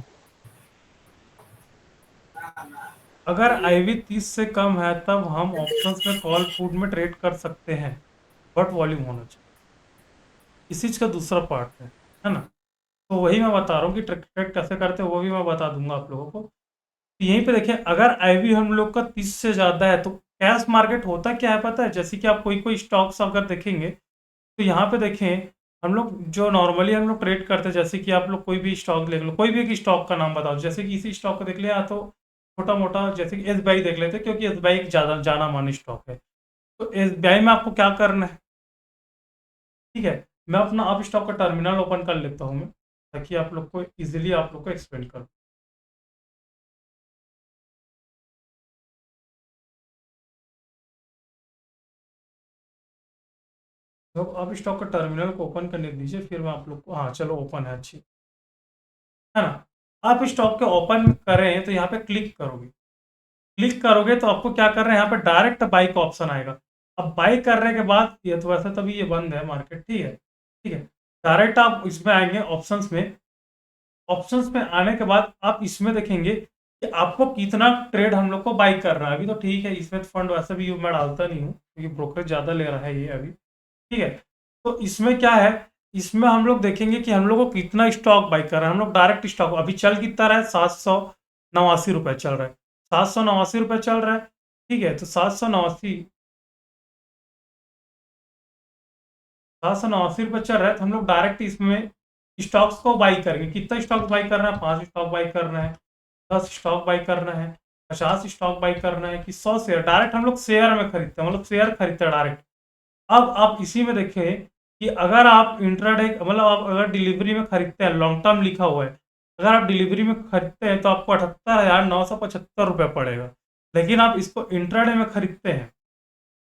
अगर आईवी 30 से कम है तब हम ऑप्शंस में कॉल पुट में ट्रेड कर सकते हैं, बट वॉल्यूम होना चाहिए, इसी चीज का दूसरा पार्ट है ना। तो वही मैं बता रहा हूँ कि ट्रेड कैसे करते हैं, वो भी मैं बता दूंगा आप लोगों को। तो यहीं पे देखिए, अगर आईवी हम लोग का 30 से ज्यादा है तो कैश मार्केट होता क्या है पता है, जैसे कि आप कोई कोई स्टॉक्स अगर देखेंगे तो यहाँ पे देखें, हम लोग जो नॉर्मली हम लोग ट्रेड करते हैं, जैसे कि आप लोग कोई भी स्टॉक देख लो, कोई भी एक स्टॉक का नाम बताओ, जैसे कि इसी स्टॉक को देख लिया तो छोटा मोटा, जैसे कि एसबीआई देख लेते हैं, क्योंकि एसबीआई एक ज्यादा जाना मानी स्टॉक है। तो एसबीआई में आपको क्या करना है, ठीक है, मैं अपना आप स्टॉक का टर्मिनल ओपन कर लेता हूँ मैं, ताकि आप लोग को इजीली आप लोग को एक्सप्लेन करूँ। तो आप स्टॉक का टर्मिनल को ओपन करने दीजिए, फिर मैं आप लोग को, हाँ चलो ओपन है, अच्छी है ना। आप स्टॉक के ओपन करें तो यहाँ पे क्लिक करोगे, क्लिक करोगे तो आपको क्या करना है, यहाँ पे डायरेक्ट बाई का ऑप्शन आएगा। अब बाई करने के बाद, ये तो वैसे तभी ये बंद है मार्केट, ठीक है, ठीक है, डायरेक्ट आप इसमें आएंगे ऑप्शंस में, ऑप्शंस में आने के बाद आप इसमें देखेंगे कि आपको कितना ट्रेड हम लोग को बाई कर रहा है। अभी तो ठीक है, इसमें फंड वैसे भी मैं डालता नहीं हूँ क्योंकि ब्रोकरेज ज़्यादा ले रहा है ये अभी, ठीक है। तो इसमें क्या है, इसमें हम लोग देखेंगे कि हम लोग को कितना स्टॉक बाई कर रहा है। हम लोग डायरेक्ट स्टॉक अभी चल कितना रहा है, 789 रुपये चल रहा है, 789 रुपये चल रहा है, ठीक है। तो 789 रुपये चल रहा है, तो हम लोग डायरेक्ट इसमें स्टॉक्स को बाई करेंगे। कितना स्टॉक बाई करना है, 5 स्टॉक बाई करना है, 10 स्टॉक बाई करना है, 50 स्टॉक बाई करना है, कि 100 शेयर, डायरेक्ट हम लोग शेयर में खरीदते हैं, मतलब शेयर खरीदते हैं डायरेक्ट। अब आप इसी में देखें कि अगर आप इंट्राडे, मतलब आप अगर डिलीवरी में खरीदते हैं, लॉन्ग टर्म लिखा हुआ है, अगर आप डिलीवरी में खरीदते हैं तो आपको 78,975 रुपये पड़ेगा। लेकिन आप इसको इंट्राडे में खरीदते हैं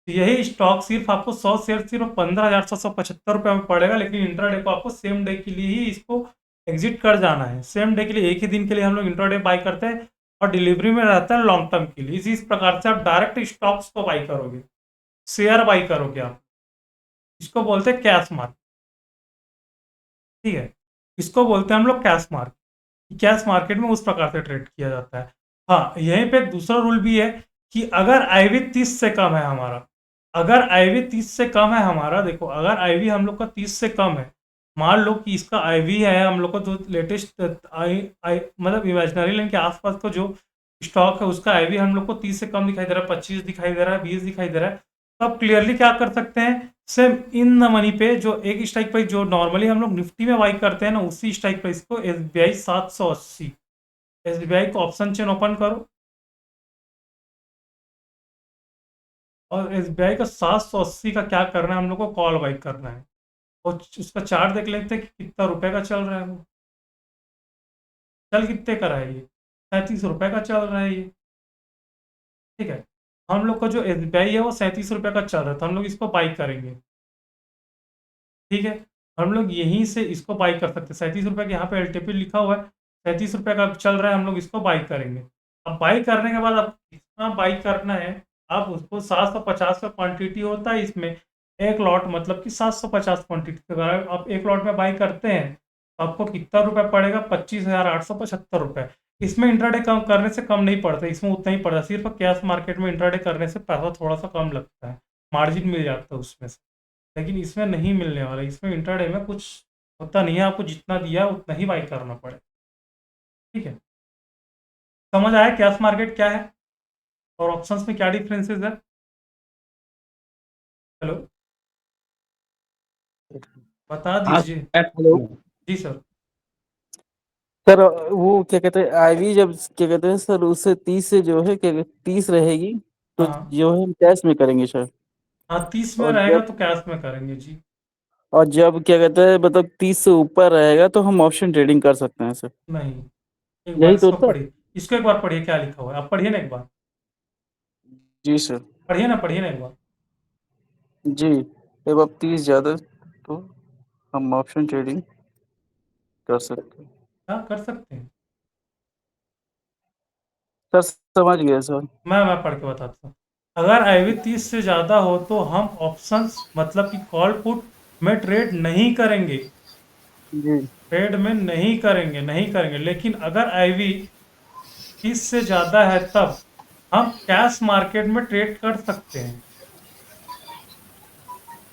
तो यही स्टॉक सिर्फ आपको 100 शेयर सिर्फ 15,775 रुपये में पड़ेगा। लेकिन इंट्राडे को आपको सेम डे के लिए ही इसको एग्जिट कर जाना है, सेम डे के लिए, एक ही दिन के लिए हम लोग इंट्राडे बाई करते हैं, और डिलीवरी में रहता है लॉन्ग टर्म के लिए। इस प्रकार से आप डायरेक्ट स्टॉक्स को बाई करोगे, शेयर बाई करोगे आप, इसको बोलते हैं कैश मार्केट, ठीक है, इसको बोलते हैं हम लोग कैश मार्केट। कैश मार्केट में उस प्रकार से ट्रेड किया जाता है। हाँ, यहीं पे दूसरा रूल भी है कि अगर आईवी 30 से कम है हमारा, अगर आईवी 30 से कम है हमारा, देखो अगर आईवी हम लोग का 30 से कम है, मान लो कि इसका आईवी है हम लोग को जो लेटेस्ट मतलब इमेजिनरी लाइन के आसपास का जो स्टॉक है उसका आईवी हम लोग को 30 से कम दिखाई दे रहा है, 25 दिखाई दे रहा है, 20 दिखाई दे रहा है, तो आप क्लियरली क्या कर सकते हैं, सेम इन द मनी पे जो एक स्ट्राइक प्राइस जो नॉर्मली हम लोग निफ्टी में बाई करते हैं ना, उसी स्ट्राइक प्राइस को एसबीआई 780, एसबीआई को ऑप्शन चेन ओपन करो और एसबीआई का 780 का क्या करना है, हम लोग को कॉल बाई करना है। और उसका चार्ट देख लेते हैं कि कितना रुपए का चल रहा है, वो चल कितने का रहा है, ये 37 रुपये का चल रहा है ये, ठीक है। हम लोग का जो एसबीआई है वो 37 रुपये का चल रहा है, तो हम लोग इसको बाई करेंगे, ठीक है। हम लोग यहीं से इसको बाई कर सकते हैं, 37 रुपये के यहाँ पे एलटीपी लिखा हुआ है, 37 रुपये का चल रहा है, हम लोग इसको बाई करेंगे। अब बाई करने के बाद अब कितना बाई करना है, आप उसको 750 का क्वांटिटी होता है इसमें, एक लॉट मतलब कि 750 क्वांटिटी, अगर आप एक लॉट में बाई करते हैं तो आपको कितना रुपये पड़ेगा, 25,875 रुपये। इसमें इंट्राडे कम करने से कम नहीं पड़ता, इसमें उतना ही पड़ता है, सिर्फ कैश मार्केट में इंट्राडे करने से पैसा थोड़ा सा कम लगता है, मार्जिन मिल जाता है उसमें से, लेकिन इसमें नहीं मिलने वाला। इसमें इंट्राडे में कुछ होता नहीं है, आपको जितना दिया है उतना ही बाई करना पड़े, ठीक है। समझ आया कैश मार्केट क्या है और ऑप्शंस में क्या डिफरेंसेस है? हेलो, बता हाँ दीजिए। हेलो जी सर। सर, वो क्या कहते हैं आईवी जब क्या कहते हैं सर, उससे 30 से जो है क्या 30 रहेगी तो हाँ जो है हम कैश में करेंगे सर। हाँ, 30 में और रहेगा जब तो कैश में करेंगे जी। क्या कहते हैं मतलब 30 से ऊपर रहेगा तो हम ऑप्शन ट्रेडिंग कर सकते हैं सर। नहीं, एक बार यही तो इसको सर। पढ़िए, इसको एक बार पढ़िए क्या लिखा हुआ है, आप पढ़िए ना एक बार, जी सर। पढ़िए ना एक बार। जी, अब 30 ज्यादा तो हम ऑप्शन ट्रेडिंग कर सकते हैं। हाँ कर सकते हैं। सर समझ गए सर। मैं पढ़ के बताता हूँ। अगर आईवी 30 से ज़्यादा हो तो हम ऑप्शंस मतलब कि कॉल पुट में ट्रेड नहीं करेंगे, जी ट्रेड में नहीं करेंगे। लेकिन अगर आईवी 30 से ज़्यादा है तब हम कैश मार्केट में ट्रेड कर सकते हैं,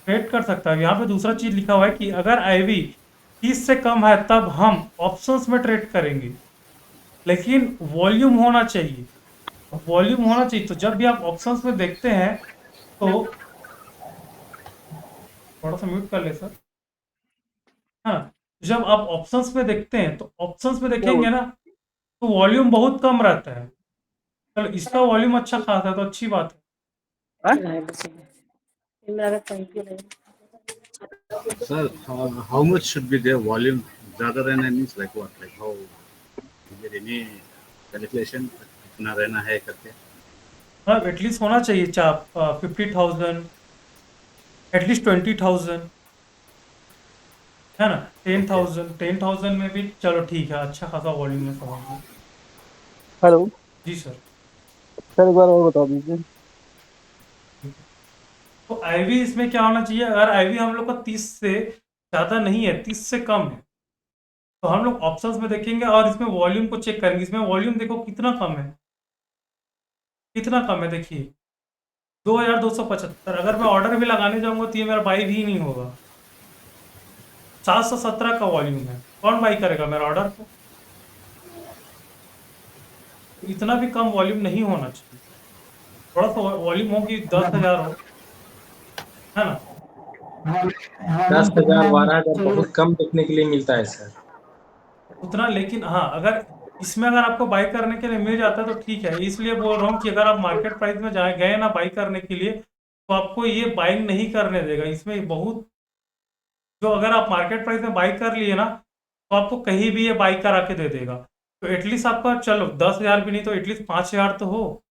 ट्रेड कर सकता है। यहाँ पे दूसरा चीज लिखा हुआ है कि अगर आईवी 30 से कम है तब हम ऑप्शंस में ट्रेड करेंगे, लेकिन वॉल्यूम होना चाहिए, वॉल्यूम होना चाहिए। तो जब भी आप ऑप्शंस में देखते हैं तो थोड़ा सा म्यूट कर ले सर। हाँ, जब आप ऑप्शंस में देखते हैं तो ऑप्शंस में देखेंगे ना तो वॉल्यूम बहुत कम रहता है। चलो इसका वॉल्यूम अच्छा खासा है तो अच्छी बात है। Sir, how much should be their volume? Rather than means like what? Like how? Is there any calculation? कितना रहना है करके? हाँ एटलीस्ट होना चाहिए 50,000, एटलीस्ट 20,000, है ना। 10,000 में भी चलो ठीक है, अच्छा खासा वॉल्यूम में समझ लो। हेलो जी सर। सर, एक बार और बता दीजिए। तो आईवी इसमें क्या होना चाहिए, अगर आईवी हम लोग का 30 से ज़्यादा नहीं है, 30 से कम है, तो हम लोग ऑप्शंस में देखेंगे और इसमें वॉल्यूम को चेक करेंगे। इसमें वॉल्यूम देखो कितना कम है, कितना कम है देखिए 2,275। अगर मैं ऑर्डर भी लगाने जाऊंगा तो ये मेरा बाई भी नहीं होगा। 717 का वॉल्यूम है, कौन बाई करेगा मेरा ऑर्डर को। इतना भी कम वॉल्यूम नहीं होना चाहिए, थोड़ा सा वॉल्यूम हो कि 10,000 हो, है ना। 10,000 12,000 बहुत कम देखने के लिए मिलता है सर। उतना, लेकिन हाँ अगर इसमें अगर आपको बाई करने के लिए मिल जाता है तो ठीक है। इसलिए बोल रहा हूँ कि अगर आप मार्केट प्राइस में जाए गए ना बाई करने के लिए तो आपको ये बाइंग नहीं करने देगा। इसमें बहुत, जो अगर आप मार्केट प्राइस में बाई कर लिए ना तो आपको कहीं भी ये बाई करा के दे देगा। तो एटलीस्ट आपका चलो 10,000 भी नहीं तो एटलीस्ट 5,000 तो हो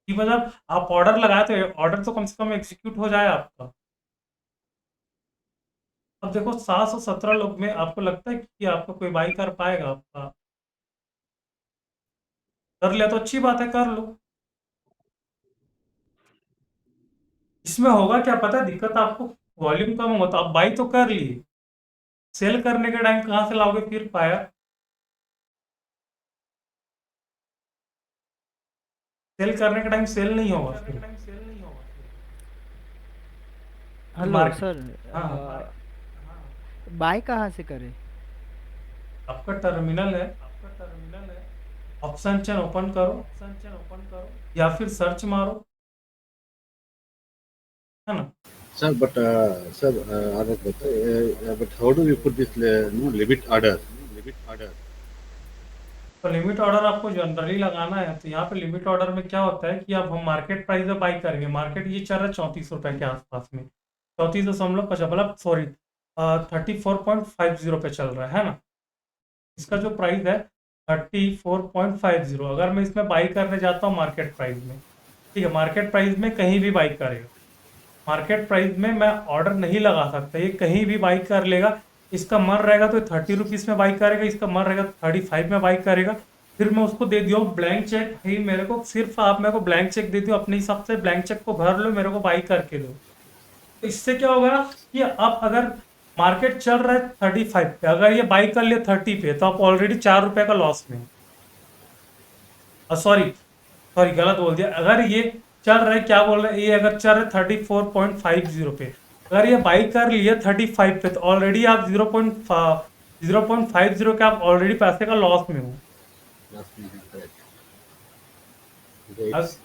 कि मतलब आप ऑर्डर लगाए तो ऑर्डर तो कम से कम एग्जीक्यूट हो जाए आपका। अब देखो 717 लोग में आपको लगता है कि आपको कोई बाई कर पाएगा आपका। कर लिया तो अच्छी बात है, कर लो। इसमें होगा क्या पता है दिक्कत आपको, वॉल्यूम कम होगा तो आप बाई तो कर लिए, सेल करने के टाइम कहाँ से लाओगे फिर पाया। सेल करने के टाइम सेल नहीं होगा फिर हेलो मार्केट। सर, हाँ बाय कहाँ से करें? आपका टर्मिनल है, ऑप्शन चेन ओपन करो या फिर सर्च मारो, है ना। Sir, but sir, but how do we put this no, limit order? Limit order. तो लिमिट ऑर्डर आपको जनरली लगाना है। तो यहाँ पे लिमिट ऑर्डर में क्या होता है कि अब हम मार्केट प्राइस में बाई करेंगे। मार्केट ये चल रहा है 34 रुपए के आसपास में, 34.50 मतलब सॉरी 34.50 पे चल रहा है ना। इसका जो प्राइस है 34.50। अगर मैं इसमें बाई करने जाता हूँ मार्केट प्राइस में, ठीक है, मार्केट प्राइस में कहीं भी बाई करेगा, मार्केट प्राइस में मैं ऑर्डर नहीं लगा सकता, ये कहीं भी बाई कर लेगा। इसका मन रहेगा तो 30 रुपीज़ में बाई करेगा, इसका मन रहेगा तो 35 में बाई करेगा। फिर मैं उसको दे दिया ब्लैंक चेक, भाई मेरे को सिर्फ आप मेरे को ब्लैंक चेक दे दियो, अपने हिसाब से ब्लैंक चेक को भर लो, मेरे को बाई करके दो। तो इससे क्या होगा कि आप अगर मार्केट चल रहा है 35 पे, अगर ये बाई कर लिया 30 पे तो आप ऑलरेडी 4 रुपए का लॉस में हो। सॉरी सॉरी गलत बोल दिया। अगर ये चल रहा है, क्या बोल रहे हैं, ये अगर चल रहा है 34.50 पे, अगर ये बाई कर लिए 35 पे तो ऑलरेडी आप 0.50 के आप ऑलरेडी पैसे का लॉस में हो। Last minute, correct.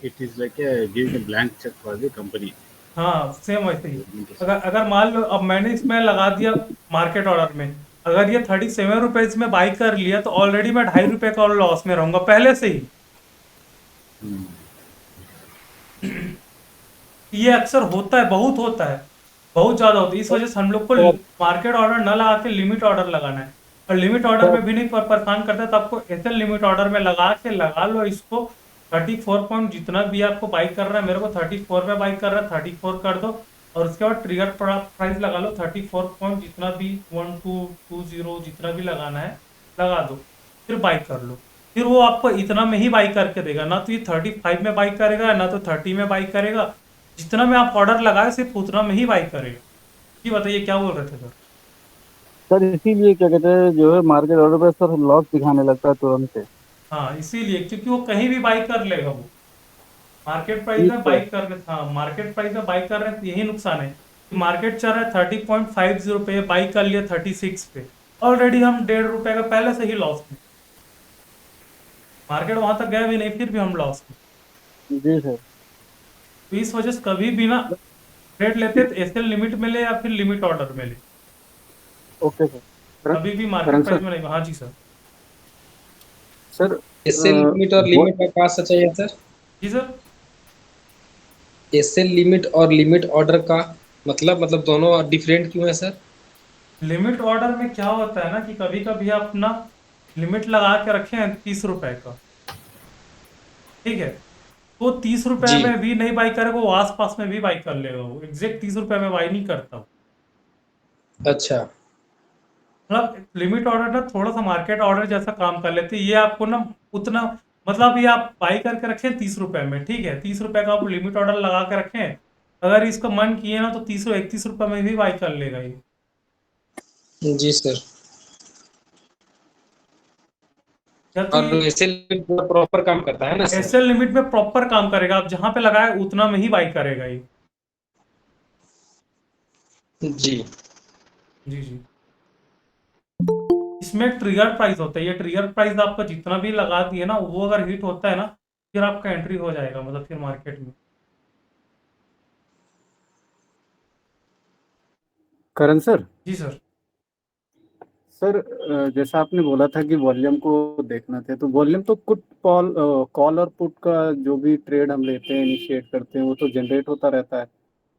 It is like giving a blank check for the company. हाँ सेम वैसे ही। अगर मान लो अब मैंने इसमें लगा दिया मार्केट ऑर्डर में, अगर ये 37 रुपीज में बाई कर लिया तो ऑलरेडी मैं 2.5 रुपए का लॉस में रहूंगा पहले से ही। ये अक्सर होता है, बहुत होता है, बहुत ज्यादा होता है। इस वजह से हम लोग को मार्केट ऑर्डर न लगा के लिमिट ऑर्डर लगाना है। और लिमिट ऑर्डर में भी नहीं परेशान करता तो आपको ऐसे लिमिट ऑर्डर में लगा लो इसको। 34 पॉइंट जितना भी आपको बाई कर रहा है, मेरे को 34 में बाई कर रहा है 34 कर दो, और उसके बाद ट्रिगर प्राइस लगा लो 34 पॉइंट, जितना भी 1220 जितना भी लगाना है लगा दो, फिर बाई कर लो। फिर वो आपको इतना में ही बाई करके देगा, ना तो ये 35 में बाई करेगा ना तो 30 में बाई करेगा। जितना में आप ऑर्डर लगाए सिर्फ उतना में ही बाई करेगा। ये बताइए क्या बोल रहे थे सर? सर इसीलिए क्या कहते हैं जो है मार्केट ऑर्डर पे सर लॉस दिखाने लगता है तुरंत से। हाँ इसीलिए, क्योंकि वो कहीं भी बाई कर लेगा वो। मार्केट प्राइस ठीक में है। बाई कर रहे, हाँ मार्केट प्राइस में बाई कर रहे हैं तो यही नुकसान है कि मार्केट चल रहा है 30.50 पे, बाई कर लिया 36 पे, ऑलरेडी हम ₹1.5 का पहले से ही लॉस में। मार्केट वहां तक गए भी नहीं, फिर भी हम लॉस में। जी सर। तो इस वजह से कभी भी ना ट्रेड लेते तो एसएल लिमिट में ले या फिर लिमिट ऑर्डर में ले, ओके सर। कभी भी करण मार्केट सर। प्राइस में नहीं। हाँ जी सर। सर एसएल लिमिट और लिमिट का क्या सच्चाई है सर? जी सर। एसएल लिमिट और लिमिट ऑर्डर का मतलब दोनों डिफरेंट क्यों है सर? लिमिट ऑर्डर में क्या होता है ना कि कभी कभी आप अपना लिमिट लगा के रखे हैं ₹30 का, ठीक है, तो ₹30 जी। में भी नहीं बाई करेगा, वो आसपास में भी बाई कर लेगा, वो एग्जैक्ट ₹30 में बाई नहीं करता वो। अच्छा। मतलब लिमिट ऑर्डर ना थोड़ा सा मार्केट ऑर्डर जैसा काम कर लेते हैं। ये आपको ना उतना, मतलब ये आप बाई करके रखें ₹30 में, ठीक है, ₹30 का आप लिमिट ऑर्डर लगा के रखें, अगर इसका मन किए ना तो 31 में भी बाई कर लेगा ये। जी सर। या तो और ये एसएल लिमिट पूरा प्रॉपर काम करता है ना सर? एसएल लिमिट में प्रॉपर काम करेगा, आप जहां पे लगाए उतना में ही बाई करेगा ये। जी। जी जी। इसमें ट्रिगर प्राइस होता है, ये ट्रिगर प्राइस आपका जितना भी लगा दिए ना वो अगर हिट होता है ना, फिर आपका एंट्री हो जाएगा, मतलब फिर मार्केट में। करण सर। जी सर। सर जैसा आपने बोला था कि वॉल्यूम को देखना था, तो वॉल्यूम तो कुछ कॉल और पुट का जो भी ट्रेड हम लेते हैं इनिशिएट करते हैं वो तो जनरेट होता रहता है।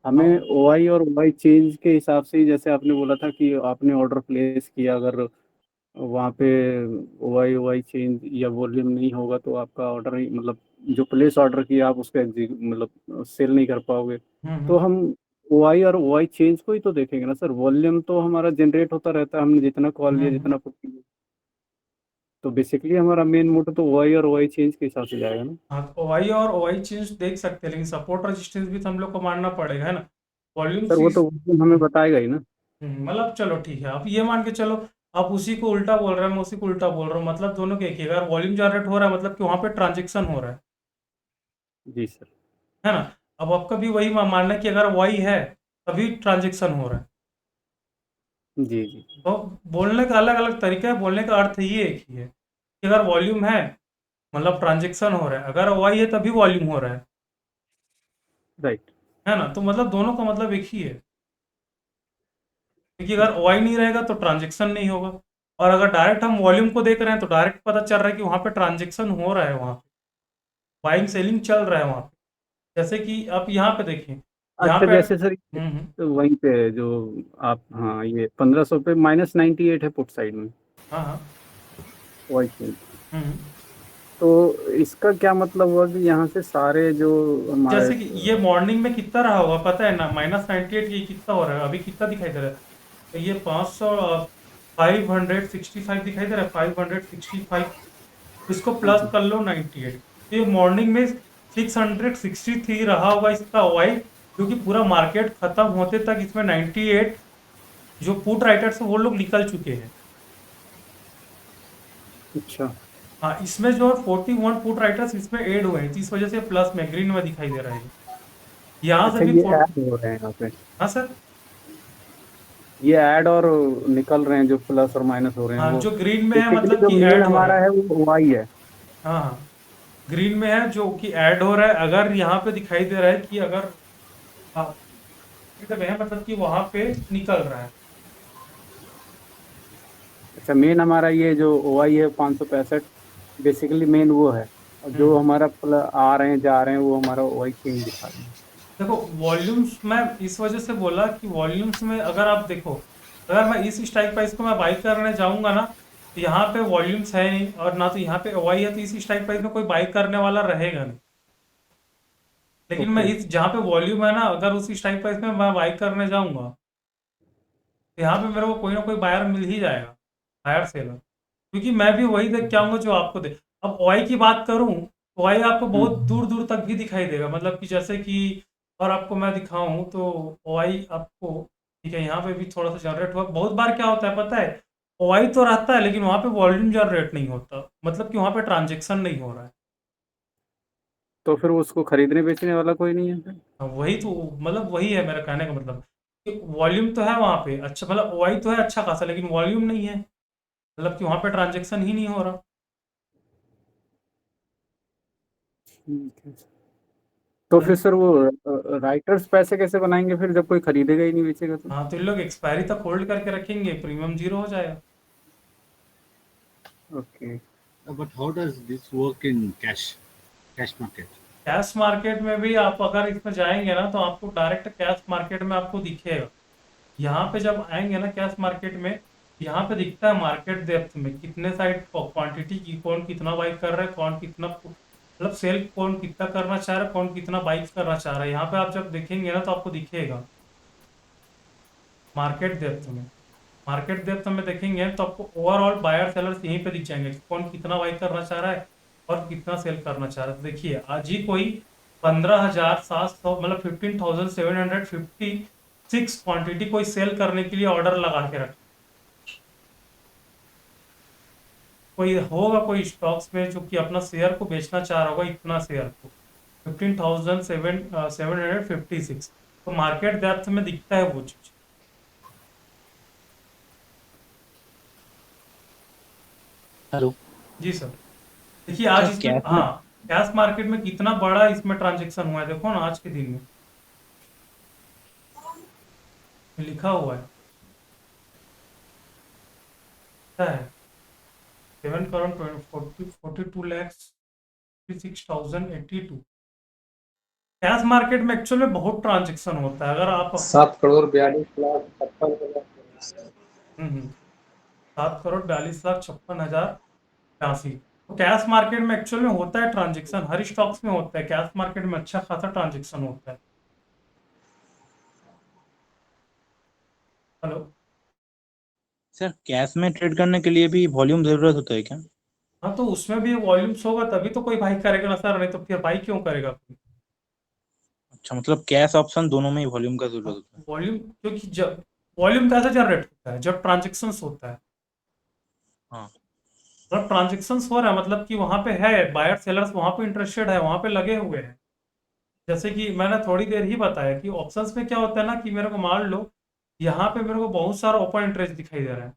हमें हाँ। ओआई और वाई चेंज के हिसाब से ही, जैसे आपने बोला था कि आपने ऑर्डर प्लेस किया, अगर वहाँ पे ओआई ओआई चेंज या वॉल्यूम नहीं होगा तो आपका ऑर्डर ही, मतलब जो प्लेस ऑर्डर किया आप उसका मतलब सेल नहीं कर पाओगे। तो हम्म। हम ओआई और ओआई चेंज को ही तो देखेंगे ना सर। वॉल्यूम तो हमारा जनरेट होता रहता है, हमने जितना कॉल लिया हम्म। जितना पुट किया, तो बेसिकली हमारा मेन मोटर तो ओआई और ओआई चेंज के हिसाब से जाएगा ना। हाँ ओवाई और ओवाई चेंज देख सकते हैं, लेकिन सपोर्ट रेजिस्टेंस भी तो हम लोग को मानना पड़ेगा, है ना। वॉल्यूम सर वो सीज। तो volume हमें बताएगा ही ना। मतलब चलो ठीक है, आप ये मान के चलो, आप उसी को उल्टा बोल रहे हैं, मैं उसी को उल्टा बोल रहा हूँ, मतलब दोनों के एक ही। अगर वॉल्यूम जनरेट हो रहा है मतलब कि वहाँ पे ट्रांजेक्शन हो रहा जी सर। है ना। अब आपका भी वही मानना है कि अगर वाई है तभी ट्रांजेक्शन हो रहा है। जी जी। तो बोलने का अलग अलग तरीका है, बोलने का अर्थ ये एक ही है कि अगर वॉल्यूम है मतलब ट्रांजेक्शन हो रहा है, अगर वाई है तभी वॉल्यूम हो रहा राइट। है ना। तो मतलब दोनों का मतलब एक ही है, क्योंकि अगर वाई नहीं रहेगा तो ट्रांजेक्शन नहीं होगा, और अगर डायरेक्ट हम वॉल्यूम को देख रहे हैं तो डायरेक्ट पता चल रहा है कि वहाँ पे ट्रांजेक्शन हो रहा है, वहाँ पे बाइंग सेलिंग चल रहा है वहाँ पे। जैसे कि आप यहाँ पे देखिए, यहाँ अच्छा पे जैसे सर तो वहीं पे जो आप, हाँ ये 1500 पे -98 है पुट साइड में हाँ हाँ। Y change. हम्म। तो इसका क्या मतलब हुआ कि यहाँ से सारे जो हमारे, जैसे कि ये मॉर्निंग में कितना रहा होगा पता है ना, -98, ये कितना हो रहा है अभी, कितना दिखाई दे रहा है? तो ये 500, 565 दिखाई दे रहा है, 565, इसको प्लस कर लो 98। तो ये मॉर्निंग में 663 रहा होगा इसका वाई, क्योंकि पूरा मार्केट खत्म होते तक इसमें 98 जो पुट राइटर्स है वो लोग निकल चुके हैं। अच्छा हाँ इसमें जो 41 पुट राइटर्स इसमें ऐड हुए हैं, तो इस वजह से प्लस में ग्रीन में दिखाई दे रहा है। यहाँ से अच्छा, भी ये ऐड हो रहे हैं यहाँ पे, हाँ सर। ये ऐड और निकल रहे हैं जो प्लस और माइनस हो रहे हैं हाँ वो जो ग्रीन में है बेसिकली मतलब जो कि मेन ऐड हो रहा हमारा है। है वो वाई है। हाँ हाँ, ग्रीन में है जो कि ऐड हो रहा है। अगर यहाँ पे दिखाई दे रहा है कि अगर हाँ है मतलब कि वहां पे निकल रहा है। अच्छा मेन हमारा ये जो वाई है 565, बेसिकली मेन वो है, और जो हम्म। हमारा आ रहे हैं जा रहे हैं वो हमारा वाई चेंज दिखा रहे हैं। देखो वॉल्यूम्स में इस वजह से बोला कि वॉल्यूम्स में अगर आप देखो, अगर मैं इस स्ट्राइक प्राइस को मैं बाई करने जाऊंगा ना तो यहाँ पे वॉल्यूम्स है नहीं और ना तो यहाँ पे वाई है, तो इस स्ट्राइक प्राइस में कोई बाई करने वाला रहेगा नहीं। लेकिन मैं ओके। इस जहाँ पे वॉल्यूम है ना, अगर उसी स्ट्राइक प्राइस में मैं बाई करने जाऊंगा तो यहाँ पे मेरे को कोई ना कोई बायर मिल ही जाएगा, बायर सेलर, क्योंकि मैं भी वही देख के आऊंगा जो आपको दे। अब ओआई की बात करूं तो ओआई आपको बहुत दूर दूर तक भी दिखाई देगा, मतलब कि जैसे कि, और आपको मैं दिखाऊं तो ओआई आपको, ठीक है, यहाँ पे भी थोड़ा सा जनरेट हुआ। बहुत बार क्या होता है पता है, ओआई तो रहता है लेकिन वहाँ पे वॉल्यूम जनरेट नहीं होता, मतलब कि वहाँ पे ट्रांजेक्शन नहीं हो रहा है। तो फिर उसको खरीदने बेचने वाला कोई नहीं है फिर? हाँ, वही तो, मतलब वही है मेरा कहने का मतलब कि वॉल्यूम तो है वहाँ पे अच्छा, मतलब ओआई तो है अच्छा खासा, लेकिन वॉल्यूम नहीं है, मतलब कि वहाँ पे ट्रांजेक्शन ही नहीं हो रहा। ठीक है। तो फिर सर वो राइटर्स पैसे कैसे बनाएंगे फिर, जब कोई खरीदेगा ही नहीं बेचेगा तो? हाँ, तो इन लोग एक्सपायरी तक होल्ड करके रखेंगे, प्रीमियम जीरो हो जाएगा। Okay. But how does this work in cash market? Cash market में भी आप अगर इसमें जाएंगे ना तो आपको डायरेक्ट कैश मार्केट में आपको दिखेगा। यहाँ पे जब आएंगे ना कैश मार्केट में, यहाँ पे दिखता है मार्केट डेप्थ में कितने साइड क्वांटिटी की कौन कितना बाइक कर रहा है, कौन कितना मतलब सेल कौन कितना करना चाह रहा है, कौन कितना बाइक करना चाह रहा है। यहाँ पे आप जब देखेंगे ना तो आपको दिखेगा मार्केट डेप्थ में। मार्केट डेप्थ में देखेंगे तो आपको ओवरऑल बायर सेलर्स यहीं पे दिख जाएंगे, कौन कितना बाई करना चाह रहा है और कितना सेल करना चाह रहा है। तो देखिए आज ही कोई 15,700 मतलब 15,756 क्वांटिटी कोई सेल करने के लिए ऑर्डर लगा के रखा। कोई होगा कोई स्टॉक्स में जो कि अपना शेयर को बेचना चाह रहा होगा, इतना शेयर को 15,756, तो मार्केट डेप्थ में दिखता है वो चीज। हेलो। जी सर। देखिए आज क्या इसमें, कैश में? हाँ, कैश मार्केट में कितना बड़ा इसमें ट्रांजेक्शन हुआ है, देखो ना आज के दिन में लिखा हुआ है, क्या है, 7,42,46,082। कैश मार्केट में एक्चुअल में बहुत ट्रांजेक्शन होता है, अगर आप 7,42,56,000। 7,42,56,082। तो कैश मार्केट में एक्चुअल में होता है ट्रांजेक्शन, हर स्टॉक्स में होता है, कैश मार्केट में अच्छा खासा ट्रांजेक्शन होता है। हेलो। सर कैश में ट्रेड करने के लिए भी वॉल्यूम जरूरत होता है क्या? हाँ, तो उसमें भी वॉल्यूम्स होगा तभी तो कोई बाई करेगा ना सर, नहीं तो फिर बाई क्यों करेगा कोई। अच्छा, मतलब कैश ऑप्शन दोनों में ही वॉल्यूम का जरूरत होता है। वॉल्यूम, क्योंकि जब वॉल्यूम कैसे जनरेट होता है, जब ट्रांजेक्शन्स होता है, हाँ। मतलब ट्रांजेक्शन्स हो रहा है, मतलब कि वहां पे है बायर सेलर्स, वहां पे इंटरेस्टेड है, वहां पे लगे हुए हैं। जैसे कि मैंने थोड़ी देर ही बताया कि ऑप्शंस में क्या होता है ना, कि मेरे को मान लो यहाँ पे मेरे को बहुत सारा ओपन इंटरेस्ट दिखाई दे रहा है,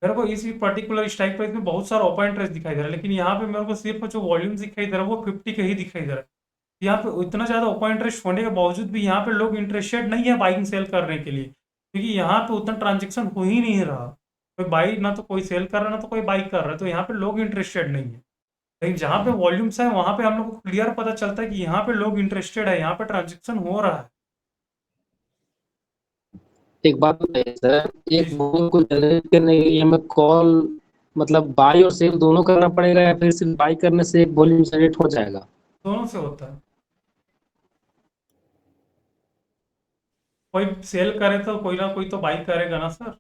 मेरे को इसी पर्टिकुलर स्ट्राइक प्राइस में बहुत सारा ओपन इंटरेस्ट दिखाई दे रहा है, लेकिन यहाँ पे मेरे को सिर्फ जो वॉल्यूम दिखाई दे रहा है वो 50 के ही दिखाई दे रहा है। यहाँ पे इतना ज़्यादा ओपन इंटरेस्ट होने के बावजूद भी यहाँ पे लोग इंटरेस्टेड नहीं है बाइंग सेल करने के लिए, क्योंकि यहाँ पे उतना ट्रांजेक्शन हो ही नहीं रहा। कोई बाई ना तो कोई सेल कर रहा है ना तो कोई बाई कर रहा है, तो यहाँ पे लोग इंटरेस्टेड नहीं है। लेकिन जहाँ पे वॉल्यूम्स है वहाँ पे हम लोग को क्लियर पता चलता है कि यहाँ पे लोग इंटरेस्टेड है, यहाँ पे ट्रांजेक्शन हो रहा है। एक बात बताइए सर, एक जी, वॉल्यूम को जनरेट करने के लिए हमें कॉल मतलब बाई और सेल दोनों करना पड़ेगा, या फिर सिर्फ बाई करने से एक वॉल्यूम जनरेट हो जाएगा? दोनों से होता है। कोई सेल करे तो कोई ना कोई तो बाई करेगा ना सर।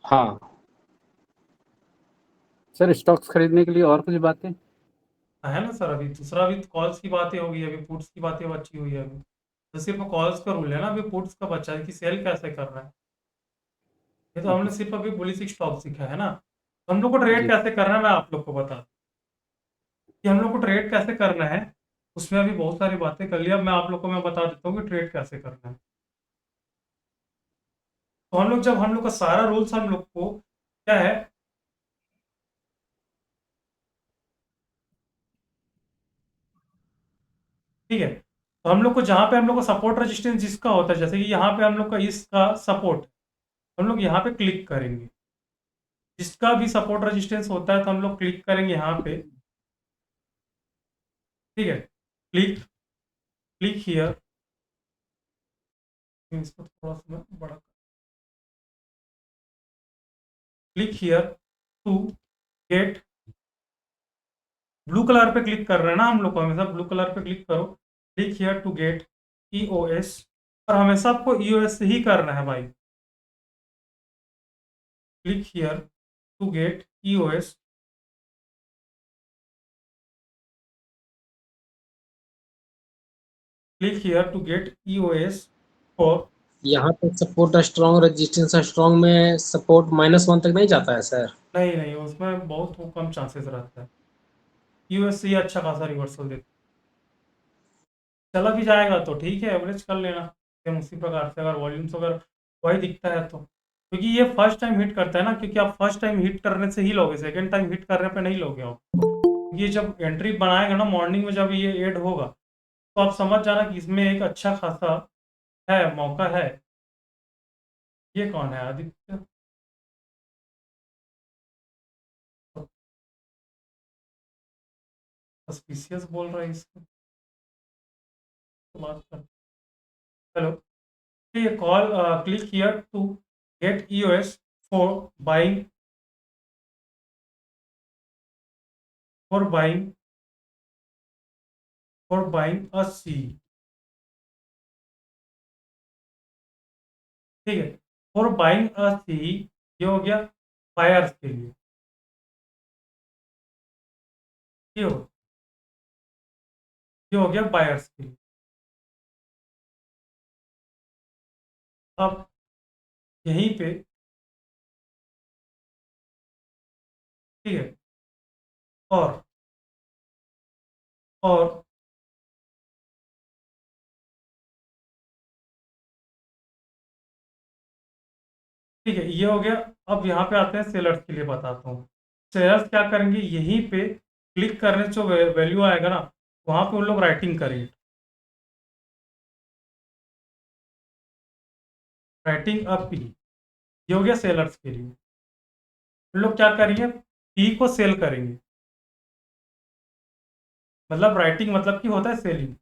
हाँ। सर स्टॉक्स खरीदने के लिए और कुछ बातें? है ना सर, अभी दूसरा भी कॉल्स की बातें होगी, अभी पुट्स की बातें बची हुई है अभी, तो सिर्फ कॉल्स का रूल है ना, अभी पुट्स का बचा है कि सेल कैसे कर रहा है। ये तो हमने सिर्फ अभी बुलिश स्टॉक सीखा है ना, तो हम लोग को ट्रेड जी। कैसे करना है मैं आप लोग को बता दूं कि हम लोग को ट्रेड कैसे करना है। उसमें अभी बहुत सारी बातें कर लिया, अब मैं आप लोग को मैं बता देता हूँ कि ट्रेड कैसे करना है। तो हम लोग जब हम लोग का सारा रूल्स हम लोग को क्या है, ठीक है, तो हम लोग को जहां पे हम लोग का सपोर्ट रेजिस्टेंस जिसका होता है, जैसे कि यहाँ पे हम लोग का इसका सपोर्ट, हम लोग यहाँ पे क्लिक करेंगे, जिसका भी सपोर्ट रेजिस्टेंस होता है तो हम लोग क्लिक करेंगे यहाँ पे, ठीक है, क्लिक क्लिक हियर, इसको थोड़ा सा मैं बड़ा, click here to get, blue colour पे क्लिक कर रहे हैं ना हम लोग को, हमेशा ब्लू कलर पे क्लिक करो click here to get EOS, और हमेशा आपको EOS से ही करना है भाई। Click here to get EOS, click here to get EOS for, यहाँ पे सपोर्ट स्ट्रॉन्ग, रेजिस्टेंस स्ट्रॉन्ग में सपोर्ट -1 तक नहीं जाता है सर? नहीं नहीं, उसमें बहुत कम चांसेस रहता है। EOS से ही अच्छा खासा रिवर्सल देता है। चला भी जाएगा तो ठीक है, एवरेज कर लेना सेम उसी प्रकार से, अगर वॉल्यूम्स अगर वही दिखता है तो, क्योंकि ये फर्स्ट टाइम हिट करता है ना, क्योंकि आप फर्स्ट टाइम हिट करने से ही लोगे, सेकेंड टाइम हिट करने पे नहीं लोगे आप। ये जब एंट्री बनाएगा ना मॉर्निंग में, जब ये ऐड होगा तो आप समझ जाना कि इसमें एक अच्छा खासा है, मौका है। ये कौन है? आदित्य सस्पिशियस बोल रहा है इसको, तो बात कर। हेलो, ये call click here to get EOS for buying, for buying, for buying a C. ठीक है, फॉर बाइंग अ सी, ये हो गया बायर्स के लिए। ये हो ये हो गया बायर्स के लिए। अब यहीं पे, ठीक है, और और ठीक है, ये हो गया। अब यहाँ पे आते हैं सेलर्स के लिए, बताता हूँ। सेलर्स क्या करेंगे, यहीं पे क्लिक करने से जो वैल्यू आएगा ना, वहाँ पे उन लोग राइटिंग करेंगे, राइटिंग अप पी। ये हो गया सेलर्स के लिए। उन लोग क्या करेंगे, पी को सेल करेंगे, मतलब राइटिंग मतलब कि होता है सेलिंग,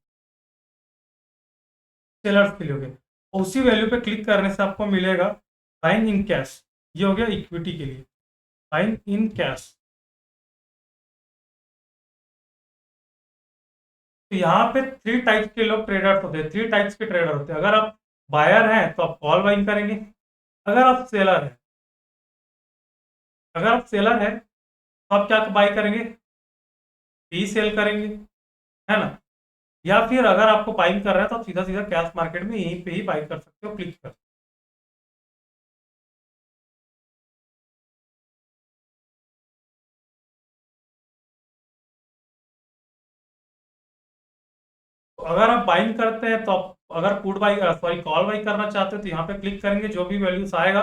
सेलर्स के लिए हो गया। उसी वैल्यू पे क्लिक करने से आपको मिलेगा बाइंग इन कैश। ये हो गया इक्विटी के लिए, बाइंग इन कैश। तो यहाँ पे 3 टाइप्स के लोग ट्रेडर्स होते हैं, 3 टाइप्स के ट्रेडर होते हैं। अगर आप बायर हैं तो आप कॉल बाइंग करेंगे, अगर आप सेलर हैं, अगर आप सेलर हैं तो आप क्या बाई करेंगे, पी सेल करेंगे, है ना। या फिर अगर आपको बाइंग कर रहा है तो आप सीधा सीधा कैश मार्केट में यहीं पे ही बाई कर सकते हो, क्लिक कर। तो अगर आप बाइंग करते हैं तो आप, अगर put by sorry call by करना चाहते हो तो यहाँ पे क्लिक करेंगे, जो भी वैल्यूज आएगा,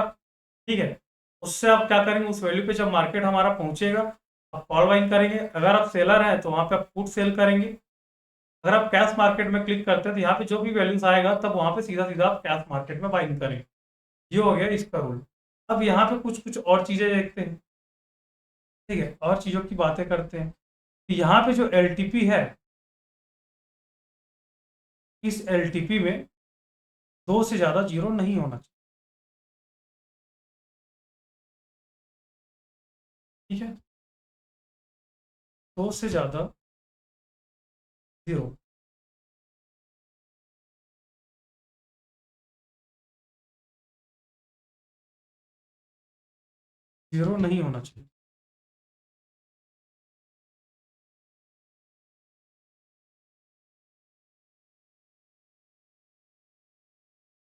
ठीक है, उससे आप क्या करेंगे, उस वैल्यू पे जब मार्केट हमारा पहुंचेगा आप कॉल बाइंग करेंगे। अगर आप सेलर हैं तो वहाँ पे आप पुट सेल करेंगे। अगर आप कैश मार्केट में क्लिक करते हैं तो यहाँ पे जो भी वैल्यूज आएगा तब वहाँ पे सीधा सीधा आप कैश मार्केट में बाइंग करेंगे। ये हो गया इसका रूल। अब यहाँ पे कुछ कुछ और चीज़ें देखते हैं, ठीक है, और चीज़ों की बातें करते हैं। तो यहाँ पे जो LTP है, इस LTP में 2 से ज़्यादा जीरो नहीं होना चाहिए, ठीक है, 2 से ज़्यादा जीरो। जीरो नहीं होना चाहिए।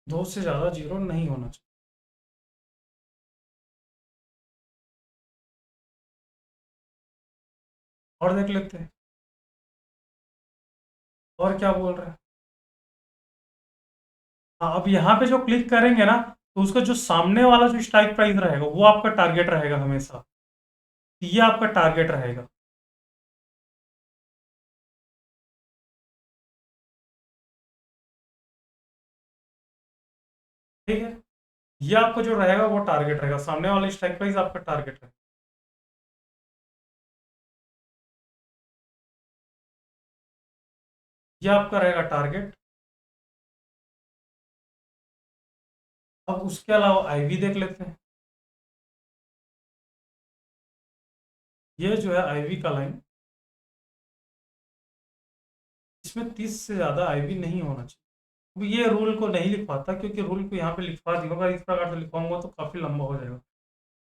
दो से ज़्यादा जीरो नहीं होना चाहिए। और देख लेते हैं और क्या बोल रहे हैं। हाँ, अब यहाँ पे जो क्लिक करेंगे ना, तो उसका जो सामने वाला जो स्ट्राइक प्राइस रहेगा वो आपका टारगेट रहेगा हमेशा। ये आपका टारगेट रहेगा, ठीक है। ये आपका जो रहेगा वो टारगेट रहेगा, सामने वाला स्ट्राइक प्राइस आपका टारगेट रहेगा। ये आपका रहेगा टारगेट। अब उसके अलावा IV देख लेते हैं। ये जो है IV का लाइन, इसमें 30 से ज़्यादा आईवी नहीं होना चाहिए। अब ये रूल को नहीं लिखवाता, क्योंकि रूल को यहाँ पे लिखवा दिया, अगर इस प्रकार से लिखवाऊंगा तो काफ़ी लंबा हो जाएगा।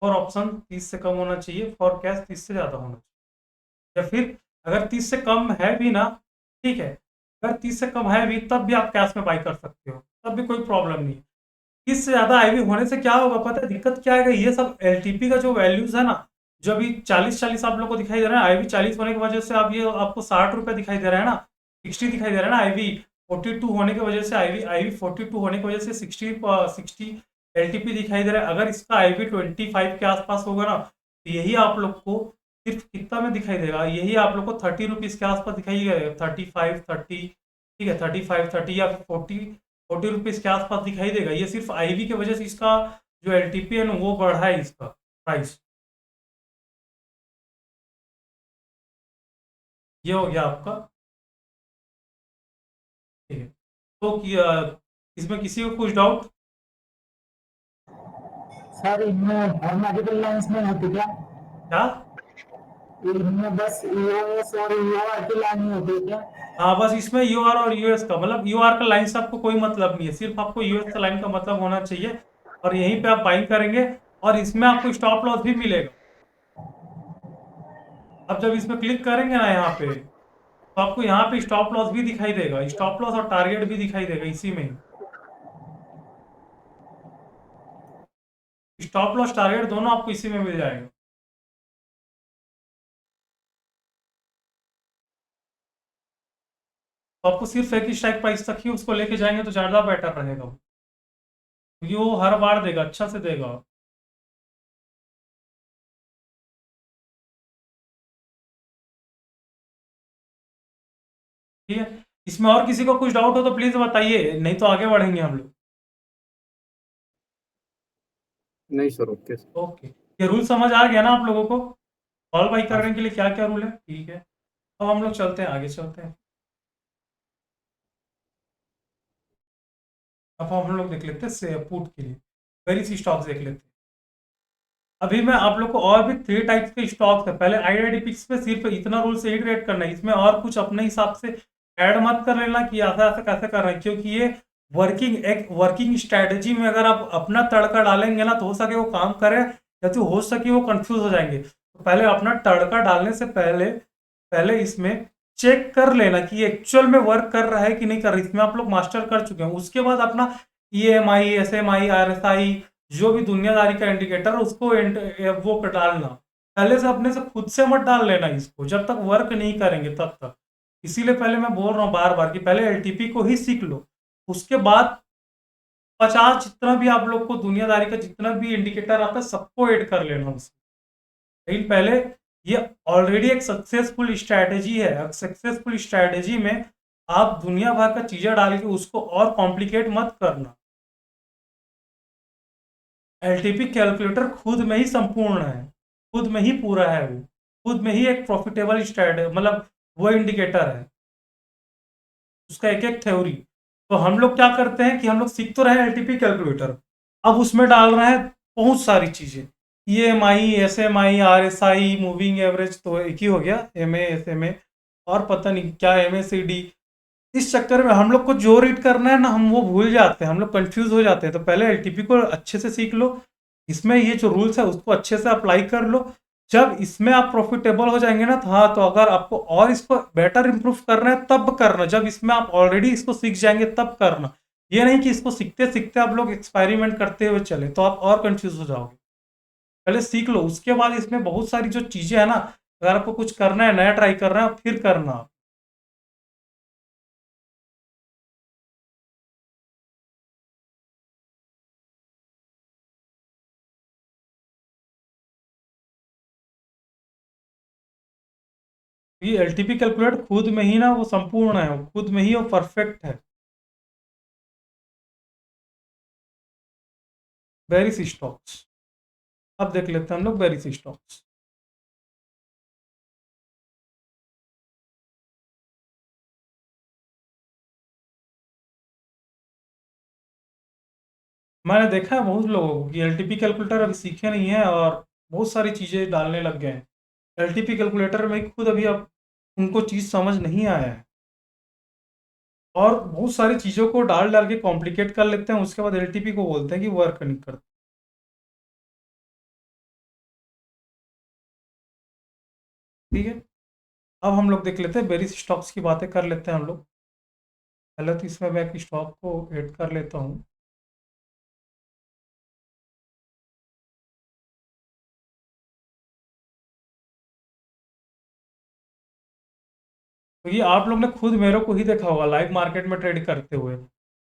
फॉर ऑप्शन 30 से कम होना चाहिए, फॉर कैश 30 से ज़्यादा होना चाहिए। या फिर अगर 30 से कम है भी ना, ठीक है, अगर 30 से कम है भी तब भी आप कैश में बाई कर सकते हो, तब भी कोई प्रॉब्लम नहीं है। 30 से ज़्यादा आईवी होने से क्या होगा पता है, दिक्कत क्या आएगा, ये सब एलटीपी का जो वैल्यूज है ना, जो अभी 40 आप लोग को दिखाई दे रहा है, आईवी 40 होने की वजह से आप ये आपको 60 रुपये दिखाई दे रहा है ना, 60 दिखाई दे रहा है ना, आईवी 42 होने की वजह से, आईवी 42 होने की वजह से 60 एलटीपी दिखाई दे रहा है। अगर इसका आईवी 25 के आसपास होगा ना, तो यही आप लोग को सिर्फ कितना में दिखाई देगा, यही आप लोग को 30 रुपीज़ के आसपास दिखाई देगा, 35 30, ठीक है, 35 30 या 40 रुपीज़ के आसपास दिखाई देगा। ये सिर्फ आईवी की वजह से इसका जो एलटीपी है ना वो बढ़ा है, इसका प्राइस। ये हो गया आपका, ठीक है। तो इसमें किसी को कुछ डाउट? सर इनमें हॉर्मेटिकल लाइंस में होती क्या? क्या? इनमें बस यूएस और यूआर की लाइन ही होती है क्या? हाँ, बस इसमें यूआर और यूएस का मतलब, यूआर का लाइन से आपको कोई मतलब नहीं है, सिर्फ आपको यूएस का लाइन का मतलब होना चाहिए, और यहीं पे आप बाइंग करेंगे, और इसमें आपको स्टॉप लॉस भी मिलेगा। अब जब इसमें क्लिक करेंगे ना यहाँ पे, तो आपको यहाँ पे स्टॉप लॉस भी दिखाई देगा, स्टॉप लॉस और टारगेट भी दिखाई देगा इसी में ही। स्टॉप लॉस टारगेट दोनों आपको इसी में मिल जाएगा। तो आपको सिर्फ एक ही स्ट्राइक प्राइस तक ही उसको लेके जाएंगे तो ज़्यादा बेटर रहेगा, क्योंकि वो हर बार देगा, अच्छा से देगा। ठीक है, इसमें और किसी को कुछ डाउट हो तो प्लीज बताइए, नहीं तो आगे बढ़ेंगे हम लोग। नहीं सर, ओके सर। ओके, ये रूल समझ आ गया ना आप लोगों को, कॉल बाई हाँ करने के लिए क्या क्या रूल है? ठीक है, अब हम लोग चलते हैं, आगे चलते हैं। अब हम लोग देख लेते हैं पुट के लिए वेरियस स्टॉक्स देख लेते हैं। अभी मैं आप लोग को और भी 3 टाइप्स के स्टॉक्स है, पहले आईआईडीपिक्स पे सिर्फ इतना रूल से ही ट्रेड करना है, इसमें और कुछ अपने हिसाब से ऐड मत कर लेना कि ऐसा ऐसा कैसे कर रहे हैं, क्योंकि ये वर्किंग स्ट्रैटेजी में अगर आप अपना तड़का डालेंगे ना, तो हो सके वो काम करे या तो हो सके वो कंफ्यूज हो जाएंगे। तो पहले अपना तड़का डालने से पहले इसमें चेक कर लेना कि एक्चुअल में वर्क कर रहा है कि नहीं कर रहा है, इसमें आप लोग मास्टर कर चुके हैं। उसके बाद अपना EMI SMI RSI जो भी दुनियादारी का इंडिकेटर है उसको वो डालना, पहले से अपने से खुद से मत डाल लेना इसको, जब तक वर्क नहीं करेंगे तब तक। इसीलिए पहले मैं बोल रहा हूँ बार बार कि पहले एलटीपी को ही सीख लो, उसके बाद 50 जितना भी आप लोग को दुनियादारी का जितना भी इंडिकेटर आता है सबको ऐड कर लेना उसमें। लेकिन पहले ये ऑलरेडी एक सक्सेसफुल स्ट्रैटेजी है, सक्सेसफुल स्ट्रैटेजी में आप दुनिया भर का चीजें डाल के उसको और कॉम्प्लिकेट मत करना। एलटीपी कैलकुलेटर खुद में ही संपूर्ण है, खुद में ही पूरा है, वो खुद में ही एक प्रॉफिटेबल स्ट्रैटेजी मतलब वो इंडिकेटर है, उसका एक एक थ्योरी। तो हम लोग क्या करते हैं कि हम लोग सीख तो रहे हैं एलटीपी कैलकुलेटर, अब उसमें डाल रहे हैं बहुत सारी चीजें, EMI SMI RSI moving average तो एक ही हो गया, MA SMA और पता नहीं क्या MACD। इस चक्कर में हम लोग को जो रीड करना है ना हम वो भूल जाते हैं, हम लोग कंफ्यूज हो जाते हैं। तो पहले एलटीपी को अच्छे से सीख लो, इसमें ये जो रूल्स है उसको अच्छे से अप्लाई कर लो। जब इसमें आप प्रॉफिटेबल हो जाएंगे ना, तो हाँ, तो अगर आपको और इसको बेटर इंप्रूव करना है तब करना, जब इसमें आप ऑलरेडी इसको सीख जाएंगे तब करना। ये नहीं कि इसको सीखते सीखते आप लोग एक्सपेरिमेंट करते हुए चले, तो आप और कंफ्यूज हो जाओगे। पहले सीख लो, उसके बाद इसमें बहुत सारी जो चीजें है ना, अगर आपको कुछ करना है, नया ट्राई करना है, फिर करना। ये एलटीपी कैलकुलेटर खुद में ही ना वो संपूर्ण है, खुद में ही वो परफेक्ट है। वेरिस स्टॉक्स, अब देख लेते हैं हम लोग वेरिस स्टॉक्स। मैंने देखा है बहुत लोगों को कि एलटीपी कैलकुलेटर अभी सीखे नहीं है और बहुत सारी चीज़ें डालने लग गए हैं एलटीपी कैलकुलेटर में, खुद अभी अब उनको चीज़ समझ नहीं आया है। और बहुत सारी चीज़ों को डाल के कॉम्प्लिकेट कर लेते हैं, उसके बाद एलटीपी को बोलते हैं कि वर्क नहीं करता। ठीक है, अब हम लोग देख लेते हैं बेरिस स्टॉक्स की बातें कर लेते हैं हम लोग। पहले तो इसमें मैं एक स्टॉक को ऐड कर लेता हूँ। क्योंकि आप लोग ने खुद मेरे को ही देखा होगा लाइव मार्केट में ट्रेड करते हुए।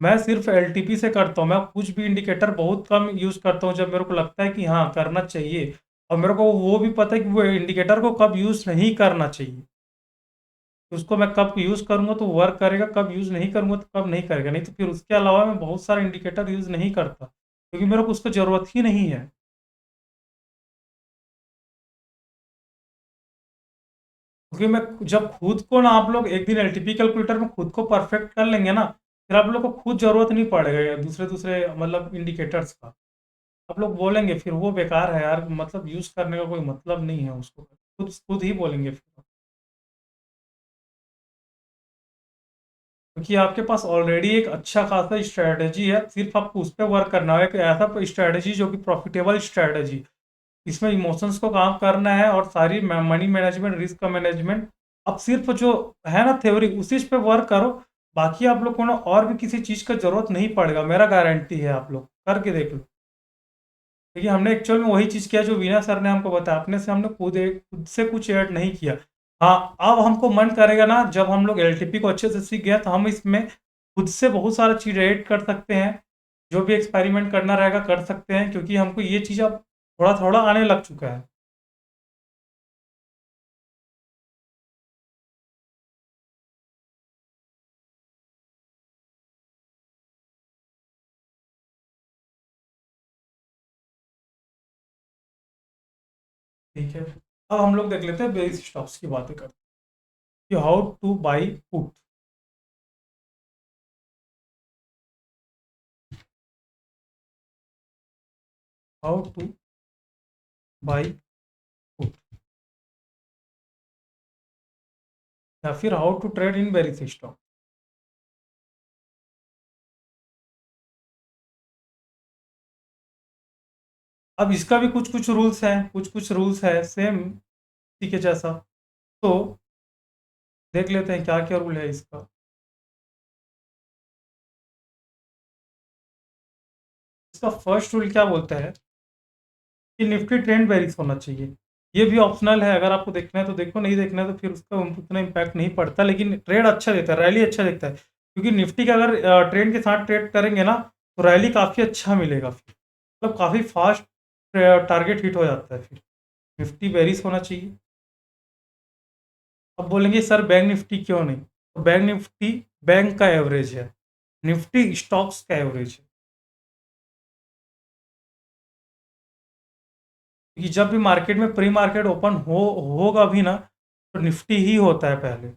मैं सिर्फ एलटीपी से करता हूँ, मैं कुछ भी इंडिकेटर बहुत कम यूज़ करता हूँ जब मेरे को लगता है कि हाँ करना चाहिए, और मेरे को वो भी पता है कि वो इंडिकेटर को कब यूज़ नहीं करना चाहिए, उसको मैं कब यूज़ करूँगा तो वर्क करेगा, कब यूज़ नहीं करूँगा तो कब नहीं करेगा। नहीं तो फिर उसके अलावा मैं बहुत सारे इंडिकेटर यूज़ नहीं करता, क्योंकि मेरे को उसकी ज़रूरत ही नहीं है। क्योंकि मैं जब खुद को ना, आप लोग एक दिन एलटीपी कैलकुलेटर में खुद को परफेक्ट कर लेंगे ना, फिर आप लोग को खुद ज़रूरत नहीं पड़ेगा या दूसरे दूसरे मतलब इंडिकेटर्स का। आप लोग बोलेंगे फिर वो बेकार है यार, मतलब यूज़ करने का कोई मतलब नहीं है उसको, खुद खुद ही बोलेंगे फिर। क्योंकि आपके पास ऑलरेडी एक अच्छा खासा स्ट्रैटेजी है, सिर्फ आपको उस पर वर्क करना है, एक ऐसा स्ट्रैटेजी जो कि प्रॉफिटेबल स्ट्रैटेजी, इसमें इमोशंस को काम करना है और सारी मनी मैनेजमेंट, रिस्क का मैनेजमेंट, अब सिर्फ जो है ना थ्योरी उसी पे वर्क करो। बाकी आप लोग को ना और भी किसी चीज़ का जरूरत नहीं पड़ेगा, मेरा गारंटी है, आप लोग करके देख लो। देखिए हमने एक्चुअल में वही चीज़ किया जो वीना सर ने हमको बताया, अपने से हमने खुद से कुछ ऐड नहीं किया। हाँ, अब हमको मन करेगा ना, जब हम लोग एलटीपी को अच्छे से सीख गए तो हम इसमें खुद से बहुत सारा चीज़ ऐड कर सकते हैं, जो भी एक्सपेरिमेंट करना रहेगा कर सकते हैं, क्योंकि हमको ये चीज़ अब थोड़ा थोड़ा आने लग चुका है। ठीक है, अब हम लोग देख लेते हैं बेसिक स्टॉक्स की बातें करते हैं कि how to buy put. How to buy put या फिर how to trade in bearish stock. अब इसका भी कुछ कुछ रूल्स हैं, कुछ कुछ रूल्स है सेम ठीक है जैसा, तो देख लेते हैं क्या क्या रूल है इसका। इसका फर्स्ट रूल क्या बोलता है कि निफ्टी ट्रेंड बेरिस होना चाहिए। ये भी ऑप्शनल है, अगर आपको देखना है तो देखो, नहीं देखना है तो फिर उसका उतना इम्पैक्ट नहीं पड़ता, लेकिन ट्रेड अच्छा देता है, रैली अच्छा देता है, क्योंकि निफ्टी का अगर ट्रेंड के साथ ट्रेड करेंगे ना तो रैली काफ़ी अच्छा मिलेगा, फिर मतलब काफ़ी फास्ट टारगेट हिट हो जाता है, फिर निफ्टी बेरिस होना चाहिए। अब बोलेंगे सर बैंक निफ्टी क्यों नहीं, तो बैंक निफ्टी बैंक का एवरेज है, निफ्टी स्टॉक्स का एवरेज है। क्योंकि जब भी मार्केट में प्री मार्केट ओपन होगा भी ना तो निफ्टी ही होता है पहले।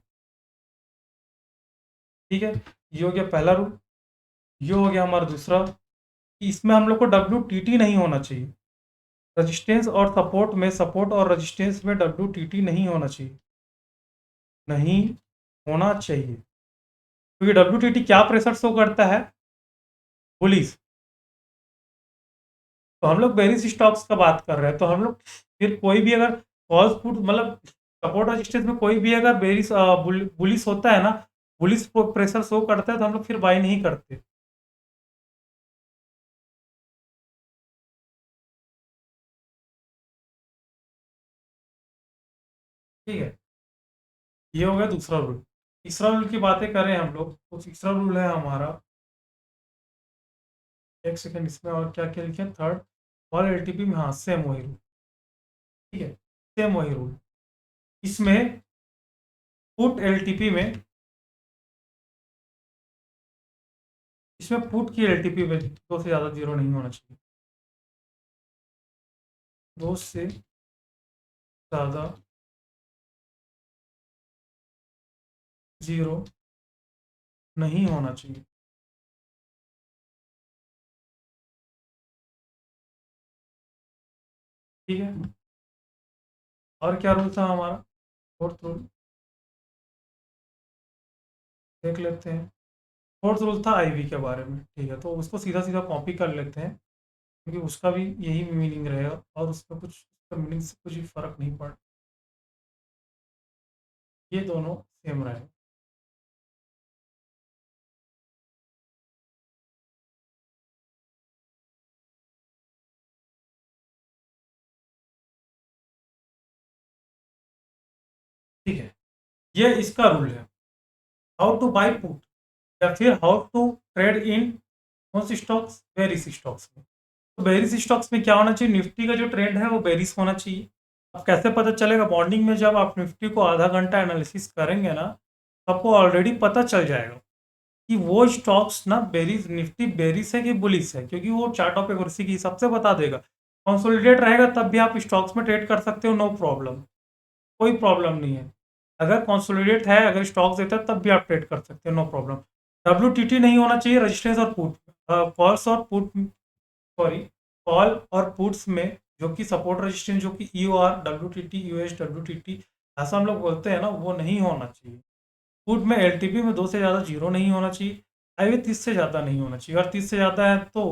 ठीक है, ये हो गया पहला रूल। ये हो गया हमारा दूसरा कि इसमें हम लोग को WTT नहीं होना चाहिए, रजिस्टेंस और सपोर्ट में, सपोर्ट और रजिस्टेंस में WTT नहीं होना चाहिए, नहीं होना चाहिए। क्योंकि WTT क्या प्रेशर शो करता है, बुलिश। तो हम लोग बेरिस स्टॉक्स का बात कर रहे हैं, तो हम लोग फिर कोई भी अगर फॉल्स पुट मतलब सपोर्ट रेजिस्टेंस में कोई भी अगर बेरिस बुलिश होता है ना, बुलिश प्रेशर शो करता है, तो हम लोग फिर बाई नहीं करते। ठीक है, ये हो गया दूसरा रूल। तीसरा रूल की बातें करें हम लोग, तो तीसरा रूल है हमारा, एक सेकेंड, इसमें और क्या क्या लिखे, थर्ड और एलटीपी में, हाँ सेम वही रूल। ठीक है, सेम वही रूल। इसमें पुट एलटीपी में, इसमें पुट की एलटीपी में दो से ज़्यादा जीरो नहीं होना चाहिए, दो से ज़्यादा जीरो नहीं होना चाहिए। ठीक है, और क्या रूल था हमारा, फोर्थ रूल देख लेते हैं। फोर्थ रूल था आईवी के बारे में, ठीक है, तो उसको सीधा सीधा कॉपी कर लेते हैं क्योंकि उसका भी यही मीनिंग रहेगा और उसमें कुछ मीनिंग से कुछ भी फर्क नहीं पड़ा, ये दोनों सेम रहेगा। ठीक है, ये इसका रूल है, हाउ टू बाई पुट या फिर हाउ टू ट्रेड इन कौन सी स्टॉक्स, बेरिस स्टॉक्स में। तो बेरिस स्टॉक्स में क्या होना चाहिए, निफ्टी का जो ट्रेंड है वो बेरिस होना चाहिए। अब कैसे पता चलेगा, मॉर्निंग में जब आप निफ्टी को आधा घंटा एनालिसिस करेंगे ना, तो आपको ऑलरेडी पता चल जाएगा कि वो स्टॉक्स ना बेरिस, निफ्टी बेरिस है कि बुलिस है, क्योंकि वो चार्ट ऑफ एक्यूरेसी के हिसाब से बता देगा। कंसोलिडेट रहेगा तब भी आप स्टॉक्स में ट्रेड कर सकते हो, नो प्रॉब्लम, कोई प्रॉब्लम नहीं है। अगर कंसोलिडेट है, अगर स्टॉक्स देता है तब भी आप ट्रेड कर सकते हो, नो प्रॉब्लम। WTT नहीं होना चाहिए रजिस्टेंस और पुट, कॉल्स और पुट, सॉरी, कॉल और पुट्स में जो कि सपोर्ट रेजिस्टेंस, जो कि EOR, WTT, US, WTT ऐसा हम लोग बोलते हैं ना, वो नहीं होना चाहिए। पुट में LTP में 2 से ज़्यादा जीरो नहीं होना चाहिए, IV 30 से ज़्यादा नहीं होना चाहिए। अगर 30 से ज़्यादा है तो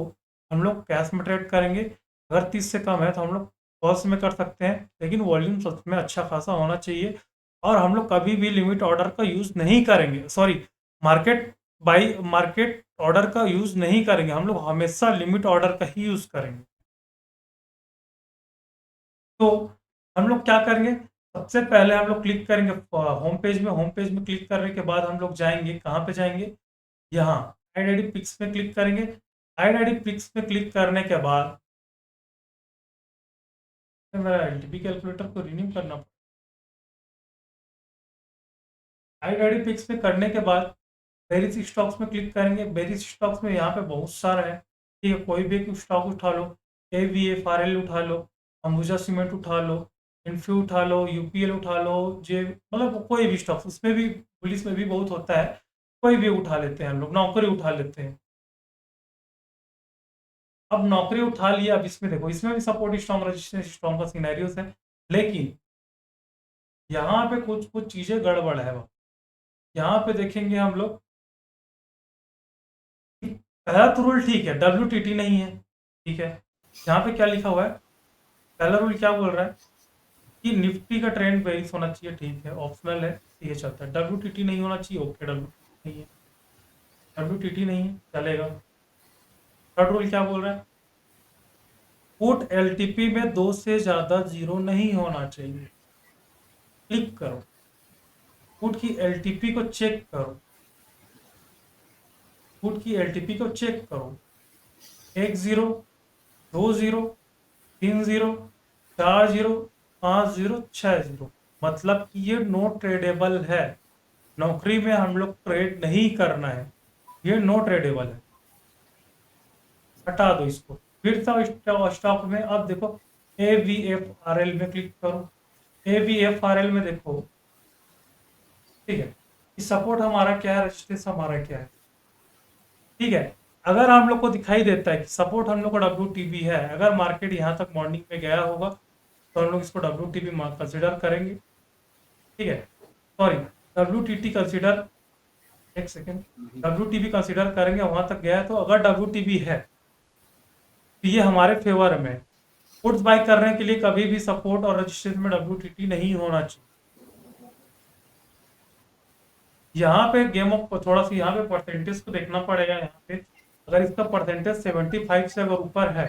हम लोग कैश में ट्रेड करेंगे, अगर 30 से कम है तो हम लोग कॉल्स में कर सकते हैं, लेकिन वॉल्यूम सच में अच्छा खासा होना चाहिए। और हम लोग कभी भी लिमिट ऑर्डर का यूज़ नहीं करेंगे, सॉरी, मार्केट ऑर्डर का यूज़ नहीं करेंगे, हम लोग हमेशा लिमिट ऑर्डर का ही यूज़ करेंगे। तो हम लोग क्या करेंगे, सबसे पहले हम लोग क्लिक करेंगे होम पेज में। होम पेज में क्लिक करने के बाद हम लोग जाएंगे, कहाँ पे जाएंगे, यहाँ आईडी पिक्स में क्लिक करेंगे। आईडी पिक्स में क्लिक करने के बाद मेरा एलटीपी कैलकुलेटर को रिन्यू करना पड़ेगा। आईडी पिक्स में करने के बाद बेरिस स्टॉक्स में क्लिक करेंगे। बेरिस स्टॉक्स में यहाँ पे बहुत सारा है, ठीक है, कोई भी एक स्टॉक उठा लो, AVFRL उठा लो, अंबुजा सीमेंट उठा लो, इन्फ्यू उठा लो, UPL उठा लो, जे मतलब कोई भी स्टॉक्स, उसमें भी पुलिस में भी बहुत होता है, कोई भी उठा लेते हैं हम लोग, नौकरी उठा लेते हैं। अब नौकरी उठा लिया, अब इसमें देखो, इसमें भी सपोर्ट स्ट्रॉन्ग, रेजिस्टेंस स्ट्रॉन्ग का सिनेरियोस है, लेकिन यहाँ पे कुछ कुछ चीज़ें गड़बड़ है। यहाँ पे देखेंगे हम लोग, पहला तो रूल ठीक है, WTT नहीं है, ठीक है। यहाँ पे क्या लिखा हुआ है, पहला रूल क्या बोल रहा है कि निफ्टी का ट्रेंड बेरिस होना चाहिए, ठीक है, ऑप्शनल है, ये चलता है। WTT नहीं होना चाहिए, ओके, WTT नहीं है, WTT नहीं है, चलेगा। थर्ड रूल क्या बोल रहा है, पुट LTP में 2 से ज़्यादा जीरो नहीं होना चाहिए। क्लिक करो, पुट की LTP को चेक करो, पुट की LTP को चेक करो, 1 0, 2 0, 3 0, 4 0, 5 0, 6 0, मतलब कि ये नो ट्रेडेबल है। नौकरी में हम लोग ट्रेड नहीं करना है, ये नो ट्रेडेबल है, हटा दो इसको। फिर से स्टॉक में अब देखो, AVFRL में क्लिक करो, AVFRL में देखो, ठीक है, कि सपोर्ट हमारा क्या है, रेजिस्टेंस हमारा क्या है, ठीक है। अगर हम लोग को दिखाई देता है कि सपोर्ट हम लोग का WTB है, अगर मार्केट यहाँ तक मॉर्निंग में गया होगा तो हम लोग इसको WTB कंसिडर करेंगे, ठीक है, सॉरी, WTT कंसिडर, एक सेकेंड, WTB कंसिडर करेंगे, वहां तक गया है तो अगर WTB है तो ये हमारे फेवर में। पुट्स बाय करने के लिए कभी भी सपोर्ट और रेजिस्टेंस में WTT नहीं होना चाहिए। यहाँ पे गेम ऑफ थोड़ा सा यहाँ पे परसेंटेज को देखना पड़ेगा। यहाँ पे अगर इसका परसेंटेज 75 से अगर ऊपर है,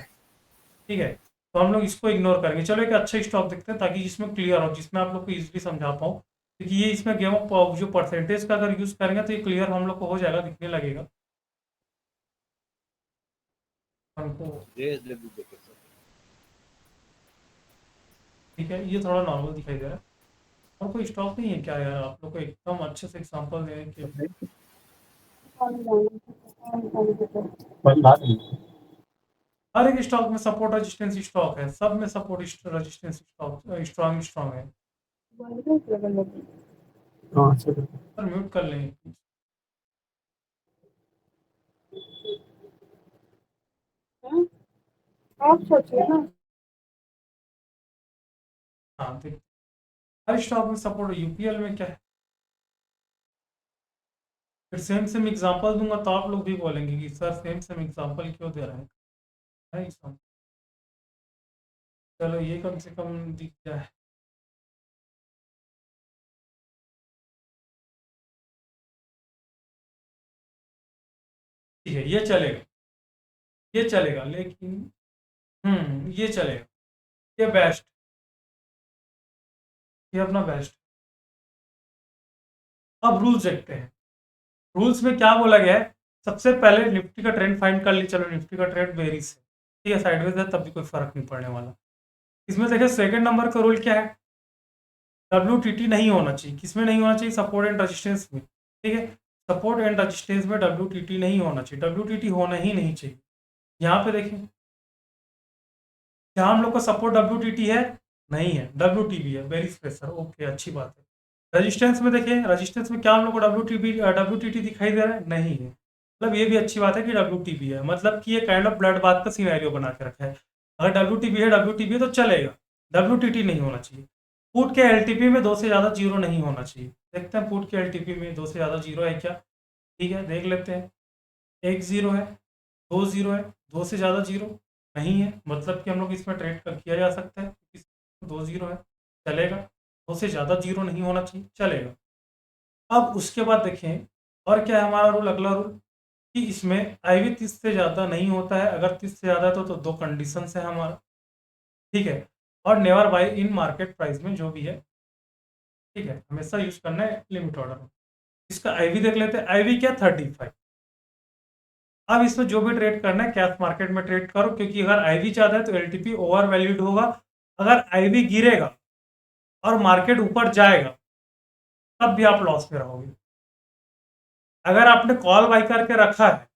ठीक है, तो हम लोग इसको इग्नोर करेंगे। चलो एक अच्छा स्टॉक देखते हैं ताकि जिसमें क्लियर हो, जिसमें आप लोग को इजीली समझा पाऊँ, क्योंकि ये इसमें गेम ऑफ जो परसेंटेज का अगर यूज करेंगे तो ये क्लियर हम लोग को हो जाएगा, दिखने लगेगा हमको, ठीक है। ये थोड़ा नॉर्मल दिखाई दे रहा है। और कोई स्टॉक नहीं है क्या यार आप लोग को एकदम अच्छे से एग्जांपल देने के लिए? हर एक स्टॉक में सपोर्ट रेजिस्टेंस स्टॉक है, सब में सपोर्ट रेजिस्टेंस स्टॉक स्ट्रॉन्ग है। सर म्यूट कर लेंगे। आप सोचिए ना। हाँ देख, हर स्टॉक में सपोर्ट, UPL में क्या है, फिर सेम सेम एग्जांपल दूंगा तो आप लोग भी बोलेंगे कि सर सेम सेम एग्जांपल क्यों दे रहे हैं, है example। चलो ये कम से कम दिख जाए। ठीक है, ये चलेगा, ये चलेगा, लेकिन ये चलेगा, ये बेस्ट, ये अपना बेस्ट। अब रूल्स देखते हैं। रूल्स में क्या बोला गया है? सबसे पहले निफ्टी का ट्रेंड फाइंड कर ली। चलो निफ्टी का ट्रेंड बेरिश है, ठीक है, साइडवेज है, तब भी कोई फर्क नहीं पड़ने वाला। इसमें देखिए सेकंड नंबर का रूल क्या है? WTT नहीं होना चाहिए। किसमें नहीं होना चाहिए? सपोर्ट एंड रेजिस्टेंस में, ठीक है। सपोर्ट एंड रेजिस्टेंस में WTT नहीं होना चाहिए, WTT होना ही नहीं चाहिए। यहाँ पे देखिए, क्या हम लोग का सपोर्ट WTT है? नहीं है, WTB है, बेरिश प्रेशर, ओके, अच्छी बात है। रेजिस्टेंस में देखिए, रेजिस्टेंस में क्या हम लोग को WTT दिखाई दे रहा है? नहीं है, मतलब ये भी अच्छी बात है कि WTB है, मतलब कि ये काइंड ऑफ ब्लड बाथ का सिनेरियो बना के रखा है। अगर WTB है तो चलेगा, WTT नहीं होना चाहिए। पुट के LTP में 2 से ज़्यादा जीरो नहीं होना चाहिए। देखते हैं पुट के LTP में 2 से ज़्यादा जीरो है क्या? ठीक है, देख लेते हैं। 1 जीरो है, 2 जीरो है, 2 से ज़्यादा जीरो नहीं है, मतलब कि हम लोग इसमें ट्रेड कर किया जा सकता है। 2 जीरो है, चलेगा। 2 से ज़्यादा जीरो नहीं होना चाहिए, चलेगा। अब उसके बाद देखें और क्या है हमारा रूल, अगला रूल, कि इसमें IV 30 से ज़्यादा नहीं होता है। अगर 30 से ज़्यादा है तो 2 कंडीशन है हमारा, ठीक है। और never buy in market price में, जो भी है, ठीक है, हमेशा यूज करना है लिमिट ऑर्डर में। इसका IV देख लेते हैं। IV क्या? 35। अब इसमें जो भी ट्रेड करना है कैश मार्केट में ट्रेड करो, क्योंकि अगर IV ज़्यादा है तो LTP ओवर वैल्यूड होगा। अगर IV गिरेगा और मार्केट ऊपर जाएगा तब भी आप लॉस में रहोगे। अगर आपने कॉल बाई करके रखा है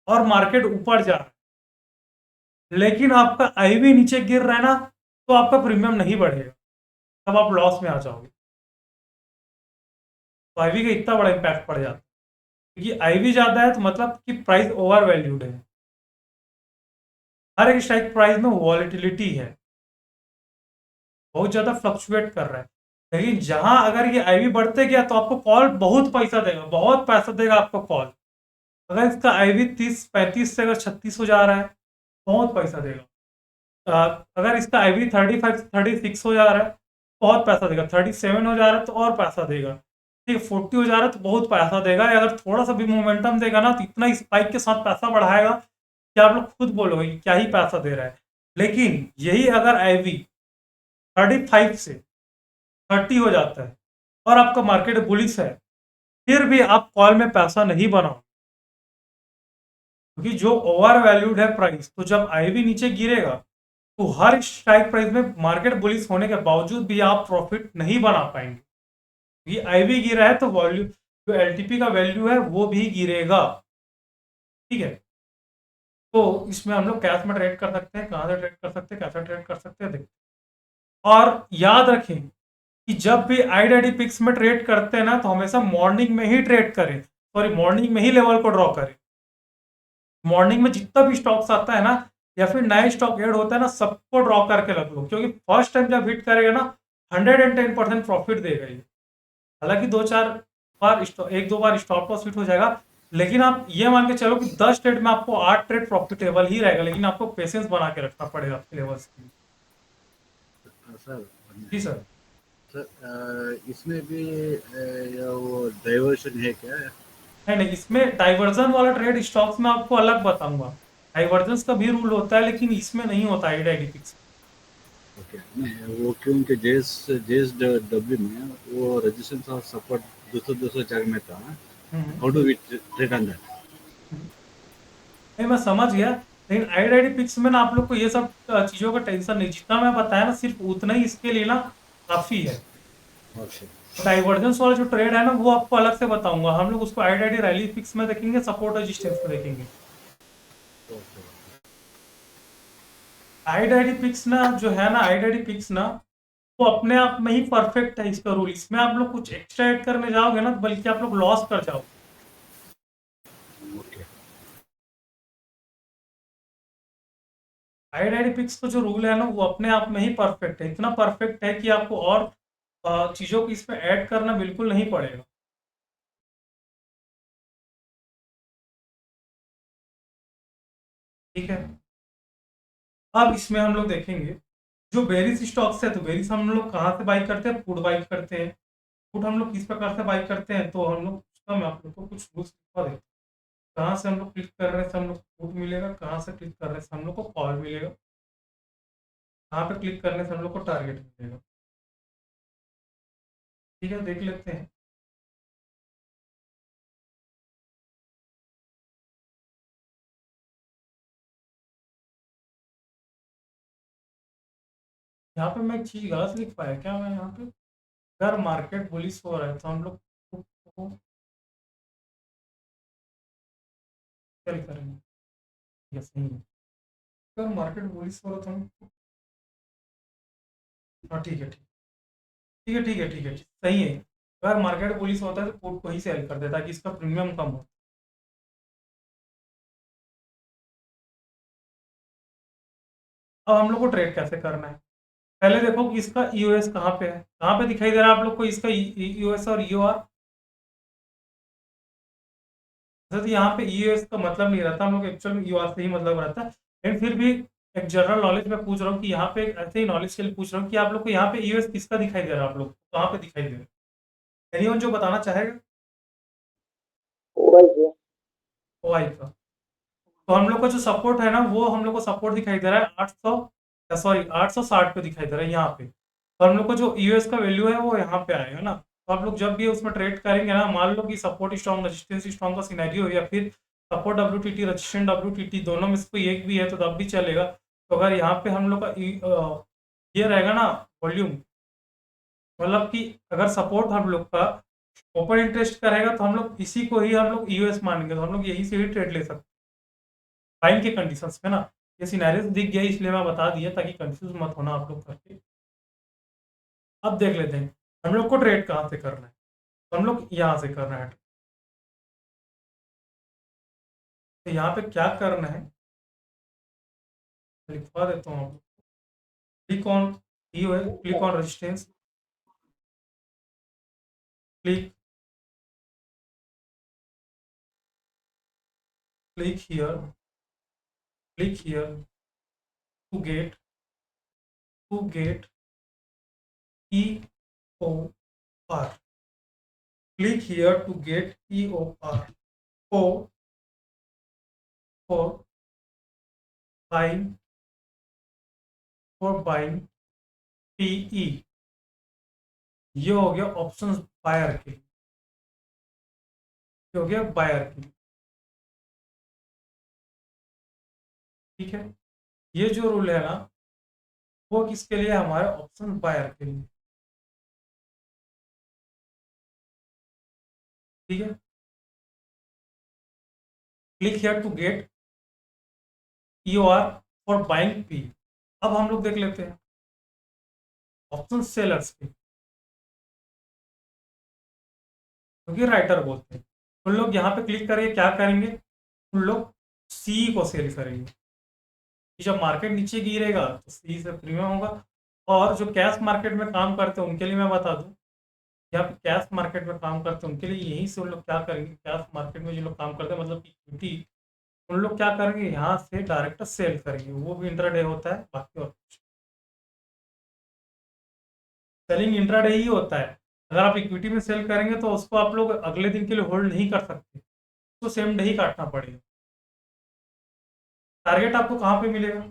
और मार्केट ऊपर जा रहा है लेकिन आपका IV नीचे गिर रहा है ना, तो आपका प्रीमियम नहीं बढ़ेगा, तब आप लॉस में आ जाओगे। तो IV का इतना बड़ा इम्पैक्ट पड़ जाता है, क्योंकि IV ज्यादा है तो मतलब कि प्राइस ओवर वैल्यूड है। हर एक स्ट्राइक प्राइस में वॉलेटिलिटी है, बहुत ज्यादा फ्लक्चुएट कर रहा है। लेकिन जहां अगर ये IV बढ़ते गया तो आपको कॉल बहुत पैसा देगा, बहुत पैसा देगा आपको कॉल। अगर इसका IV 30-35 से अगर 36 हो जा रहा है, बहुत पैसा देगा। अगर इसका IV 35-36 हो जा रहा है, बहुत पैसा देगा। 37 हो जा रहा है तो और पैसा देगा, ठीक है। 40 हो जा रहा है तो बहुत पैसा देगा। अगर थोड़ा सा भी मोमेंटम देगा ना तो इतना स्पाइक के साथ पैसा बढ़ाएगा कि आप लोग खुद बोलोगे कि क्या ही पैसा दे रहा है। लेकिन यही अगर IV 35 से 30 हो जाता है और आपका मार्केट बुलिश है, फिर भी आप कॉल में पैसा नहीं बनाओ, क्योंकि जो ओवर वैल्यूड है प्राइस, तो जब IV नीचे गिरेगा तो हर स्ट्राइक प्राइस में मार्केट बुलिश होने के बावजूद भी आप प्रॉफिट नहीं बना पाएंगे। ये IV गिरा है तो वॉल्यू, जो LTP का वैल्यू है वो भी गिरेगा, ठीक है। तो इसमें हम लोग कैश में ट्रेड कर सकते हैं। कहाँ से ट्रेड कर सकते हैं, कैसे ट्रेड कर सकते हैं, देखते हैं। और याद रखें कि जब भी IDIPX में ट्रेड करते हैं ना तो हमेशा मॉर्निंग में ही ट्रेड करें, सॉरी मॉर्निंग में ही लेवल को ड्रॉ करें। मॉर्निंग में जितना भी स्टॉक्स आता है ना या फिर नए स्टॉक ऐड होता है ना, सबको ड्रॉ करके रख लो, क्योंकि फर्स्ट टाइम जब हिट करेगा ना 110% प्रॉफिट देगा ये। हालांकि 1-2 बार स्टॉप लॉस हिट हो जाएगा, लेकिन आप ये मान के चलो कि 10 ट्रेड में आपको 8 ट्रेड प्रॉफिटेबल ही रहेगा, लेकिन आपको पेशेंस बना के रखना पड़ेगा आपके लेवल्स के लिए। सर जी सर। सर इसमें भी वो डाइवर्शन है क्या? नहीं, इसमें डाइवर्जन वाला ट्रेड स्टॉक्स में आपको अलग बताऊंगा। डाइवर्जेंस का भी रूल होता है, लेकिन इसमें नहीं होता IDIPX। ओके, नहीं वो क्योंकि JSW में वो रेजिस्टेंस और सपोर्ट 200 जगह में था। How do we trade on that? नहीं, मैं समझ गया, लेकिन IDIPX में ना आप लोग को ये सब चीज़ों का टेंशन नहीं। जितना मैं बताया ना सिर्फ उतना ही इसके लिए ना काफ़ी है। डाइवर्जेंस वाला जो ट्रेड है ना वो आपको अलग से बताऊंगा। हम लोग उसको IDIPX में देखेंगे, सपोर्ट रेजिस्टेंस में देखेंगे। IDIPX ना जो है ना, IDIPX ना वो अपने आप में ही परफेक्ट है इसका रूल। इसमें आप लोग कुछ एक्स्ट्रा ऐड करने जाओगे ना बल्कि आप लोग लॉस कर जाओगे। IDIPX का जो रूल है ना वो अपने आप में ही परफेक्ट है, इतना परफेक्ट है कि आपको और चीज़ों को इसमें ऐड करना बिल्कुल नहीं पड़ेगा। ठीक है। अब इसमें हम लोग देखेंगे जो बेरिस स्टॉक्स है, तो बेरिस हम लोग कहाँ से बाई करते हैं? पुट बाई करते हैं। पुट हम लोग किस प्रकार से बाई करते हैं? तो हम लोग उसका मैं आप लोग को कुछ रूल्स दिखा देता हूँ। कहाँ से हम लोग क्लिक कर रहे हैं से हम लोग पुट मिलेगा, कहाँ से क्लिक कर रहे हैं से हम लोग को कॉल मिलेगा, कहाँ पे क्लिक करने से हम लोग को टारगेट मिलेगा। ठीक है, देख लेते हैं। यहाँ पे मैं एक चीज गलत लिख पाया क्या? मैं यहाँ पे अगर मार्केट बुलिश हो रहा है तो हम लोग put को सेल करेंगे। ये सही है। अगर मार्केट बुलिश हो रहा है तो हम, हाँ ठीक है, ठीक है, ठीक है, ठीक है, सही है। अगर मार्केट बुलिश होता है तो पुट को ही सेल कर देता है कि इसका प्रीमियम कम हो। अब हम लोग को ट्रेड कैसे करना है? पहले देखो कि इसका ईओएस कहाँ पे है, कहाँ पे दिखाई दे रहा है आप लोग को इसका ईओएस और ईओआर? तो यहाँ पे ईओएस का मतलब नहीं रहता, हम लोग एक्चुअल में ईओआर से ही मतलब रहता है। लेकिन फिर भी एक जनरल नॉलेज में पूछ रहा हूँ कि यहाँ पे ऐसे ही नॉलेज के लिए पूछ रहा हूँ कि आप लोग को यहाँ पे ईओएस किसका दिखाई दे रहा है? आप लोग कहाँ पे दिखाई दे रहा है? एनीवन जो बताना चाहेगा? ओआई का। तो हम लोग का जो सपोर्ट है ना, वो हम लोग को सपोर्ट दिखाई दे रहा है 800, सॉरी 860 पे दिखाई दे रहा है यहाँ पे। तो हम लोग को जो यूएस का वैल्यू है वो यहाँ पे आएगा ना। तो आप लोग जब भी उसमें ट्रेड करेंगे ना, मान लो कि सपोर्ट स्ट्रॉन्ग रेजिस्टेंस स्ट्रॉन्ग का सिनेरियो या फिर सपोर्ट डब्ल्यूटीटी रेजिस्टेंस डब्ल्यूटीटी दोनों में से कोई एक भी है तो तब भी चलेगा। तो अगर यहाँ पे हम लोग का ये रहेगा ना वॉल्यूम, मतलब कि अगर सपोर्ट हम लोग का ओपन इंटरेस्ट का रहेगा तो हम लोग इसी को ही हम लोग यूएस मानेंगे, तो हम लोग यही से ही ट्रेड ले सकते हैं बाइंग के कंडीशंस में ना। ये सिनेरियो दिख गया इसलिए मैं बता दिया ताकि कंफ्यूज मत होना आप लोग करके। अब देख लेते हैं हम लोग को ट्रेड कहाँ से करना है। तो हम लोग यहाँ से करना है। तो यहाँ पे क्या करना है लिखवा देता हूँ आपको। Click on click on resistance, click click here, click here to get EOR, click here to get EOR for buying PE। ये हो गया ऑप्शंस बायर के लिए, ये हो गया बायर के लिए। ठीक है, ये जो रूल है ना वो किसके लिए? हमारे ऑप्शन बायर के लिए। ठीक है, click here to get EOR for buying P. अब हम लोग देख लेते हैं ऑप्शन सेलर्स के, क्योंकि राइटर बोलते हैं। उन लोग यहाँ पे क्लिक करके क्या करेंगे? उन लोग सी को सेल करेंगे कि जब मार्केट नीचे गिरेगा तो सी से प्रीमियम होगा। और जो कैश मार्केट में काम करते हैं उनके लिए मैं बता दूं, यहाँ पे कैश मार्केट में काम करते हैं उनके लिए यहीं से उन लोग क्या करेंगे? कैश मार्केट में जो लोग काम करते हैं मतलब इक्विटी, उन लोग क्या करेंगे? यहाँ से डायरेक्ट सेल करेंगे, वो भी इंट्राडे होता है। बाकी और कुछ सेलिंग इंट्राडे ही होता है। अगर आप इक्विटी में सेल करेंगे तो उसको आप लोग अगले दिन के लिए होल्ड नहीं कर सकते, तो सेम डे ही काटना पड़ेगा। टारगेट आपको कहाँ पे मिलेगा?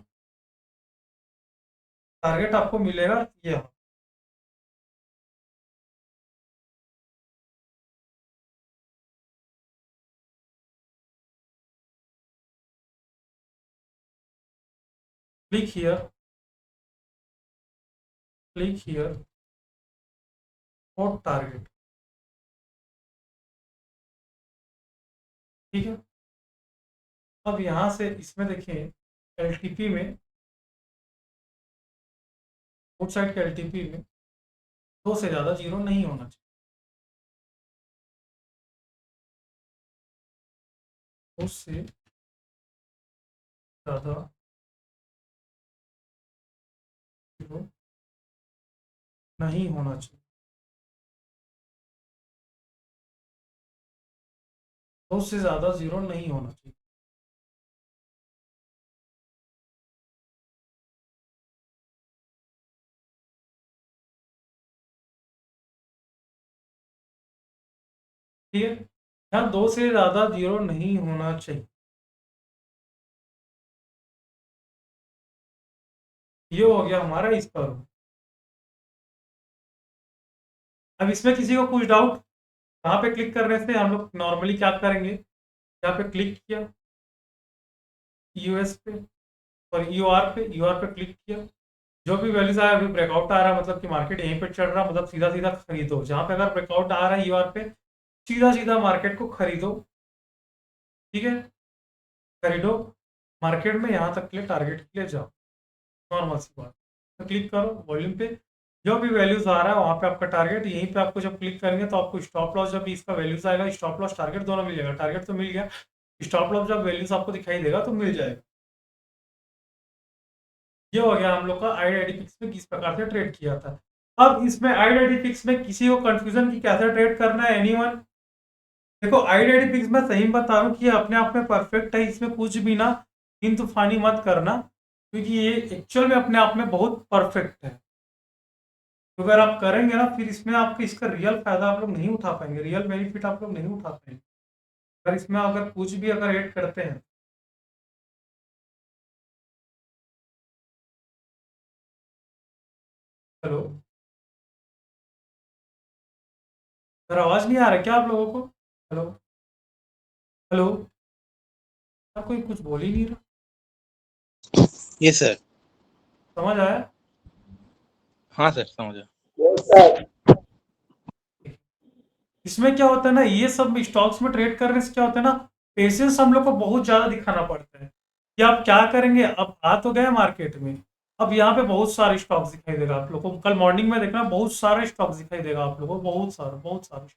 टारगेट आपको मिलेगा ये, click here, click here for target. ठीक है, अब यहाँ से इसमें देखें एलटीपी में, आउट साइड के एलटीपी में 2 से ज़्यादा जीरो नहीं होना चाहिए। 2 से ज़्यादा जीरो नहीं होना चाहिए। 2 से ज़्यादा जीरो नहीं होना चाहिए। ठीक है, यहाँ 2 से ज़्यादा जीरो नहीं होना चाहिए। ये हो गया हमारा इसका रूल। अब इसमें किसी को कुछ डाउट? यहाँ पे क्लिक करने से हम लोग नॉर्मली क्या करेंगे, यहाँ पे क्लिक किया यूएस पे और यूआर पे क्लिक किया, जो भी वैल्यूज आया, अभी ब्रेकआउट आ रहा है मतलब कि मार्केट यहीं पे चल रहा है, मतलब सीधा सीधा खरीदो। जहाँ पे अगर ब्रेकआउट आ रहा है यूआर पे, सीधा सीधा मार्केट को खरीदो। ठीक है, खरीदो मार्केट में, यहाँ तक के लिए टारगेट के लिए जाओ, नॉर्मल सी बात। तो क्लिक करो वॉल्यूम पे, जो भी वैल्यूज आ रहा है वहाँ पे आपका टारगेट, यहीं पे आपको जब क्लिक करेंगे तो आपको स्टॉप लॉस, जब इसका वैल्यूज आएगा, स्टॉप लॉस टारगेट दोनों मिल जाएगा। टारगेट तो मिल गया, स्टॉप लॉस जब वैल्यूज आपको दिखाई देगा तो मिल जाएगा। ये हो गया हम लोग का आईआईडी में किस प्रकार से ट्रेड किया था। अब इसमें आईआईडी में किसी को कंफ्यूजन की कैसे ट्रेड करना है, एनीवन? देखो आईआईडी में सही बता रहा हूँ कि ये अपने आप में परफेक्ट है, इसमें कुछ भी ना इन तूफानी मत करना, क्योंकि ये एक्चुअल में अपने आप में बहुत परफेक्ट है। तो अगर आप करेंगे ना फिर इसमें आपको इसका रियल फायदा आप लोग नहीं उठा पाएंगे, रियल बेनिफिट आप लोग नहीं उठा पाएंगे अगर इसमें अगर कुछ भी अगर ऐड करते हैं। हेलो सर, आवाज नहीं आ रहा क्या आप लोगों को? हेलो हेलो सर, कोई कुछ बोल ही नहीं रहा। Yes sir. समझ आया? हाँ सर, समझा। इसमें क्या होता है ना, ये सब स्टॉक्स में ट्रेड करने से क्या होता है ना, पेशेंस हम लोग को बहुत ज़्यादा दिखाना पड़ता है कि आप क्या करेंगे। अब आ तो गए मार्केट में, अब यहाँ पे बहुत सारे स्टॉक्स दिखाई देगा आप लोग को, कल मॉर्निंग में देखना बहुत सारे स्टॉक्स दिखाई देगा आप लोगों को, बहुत सारे।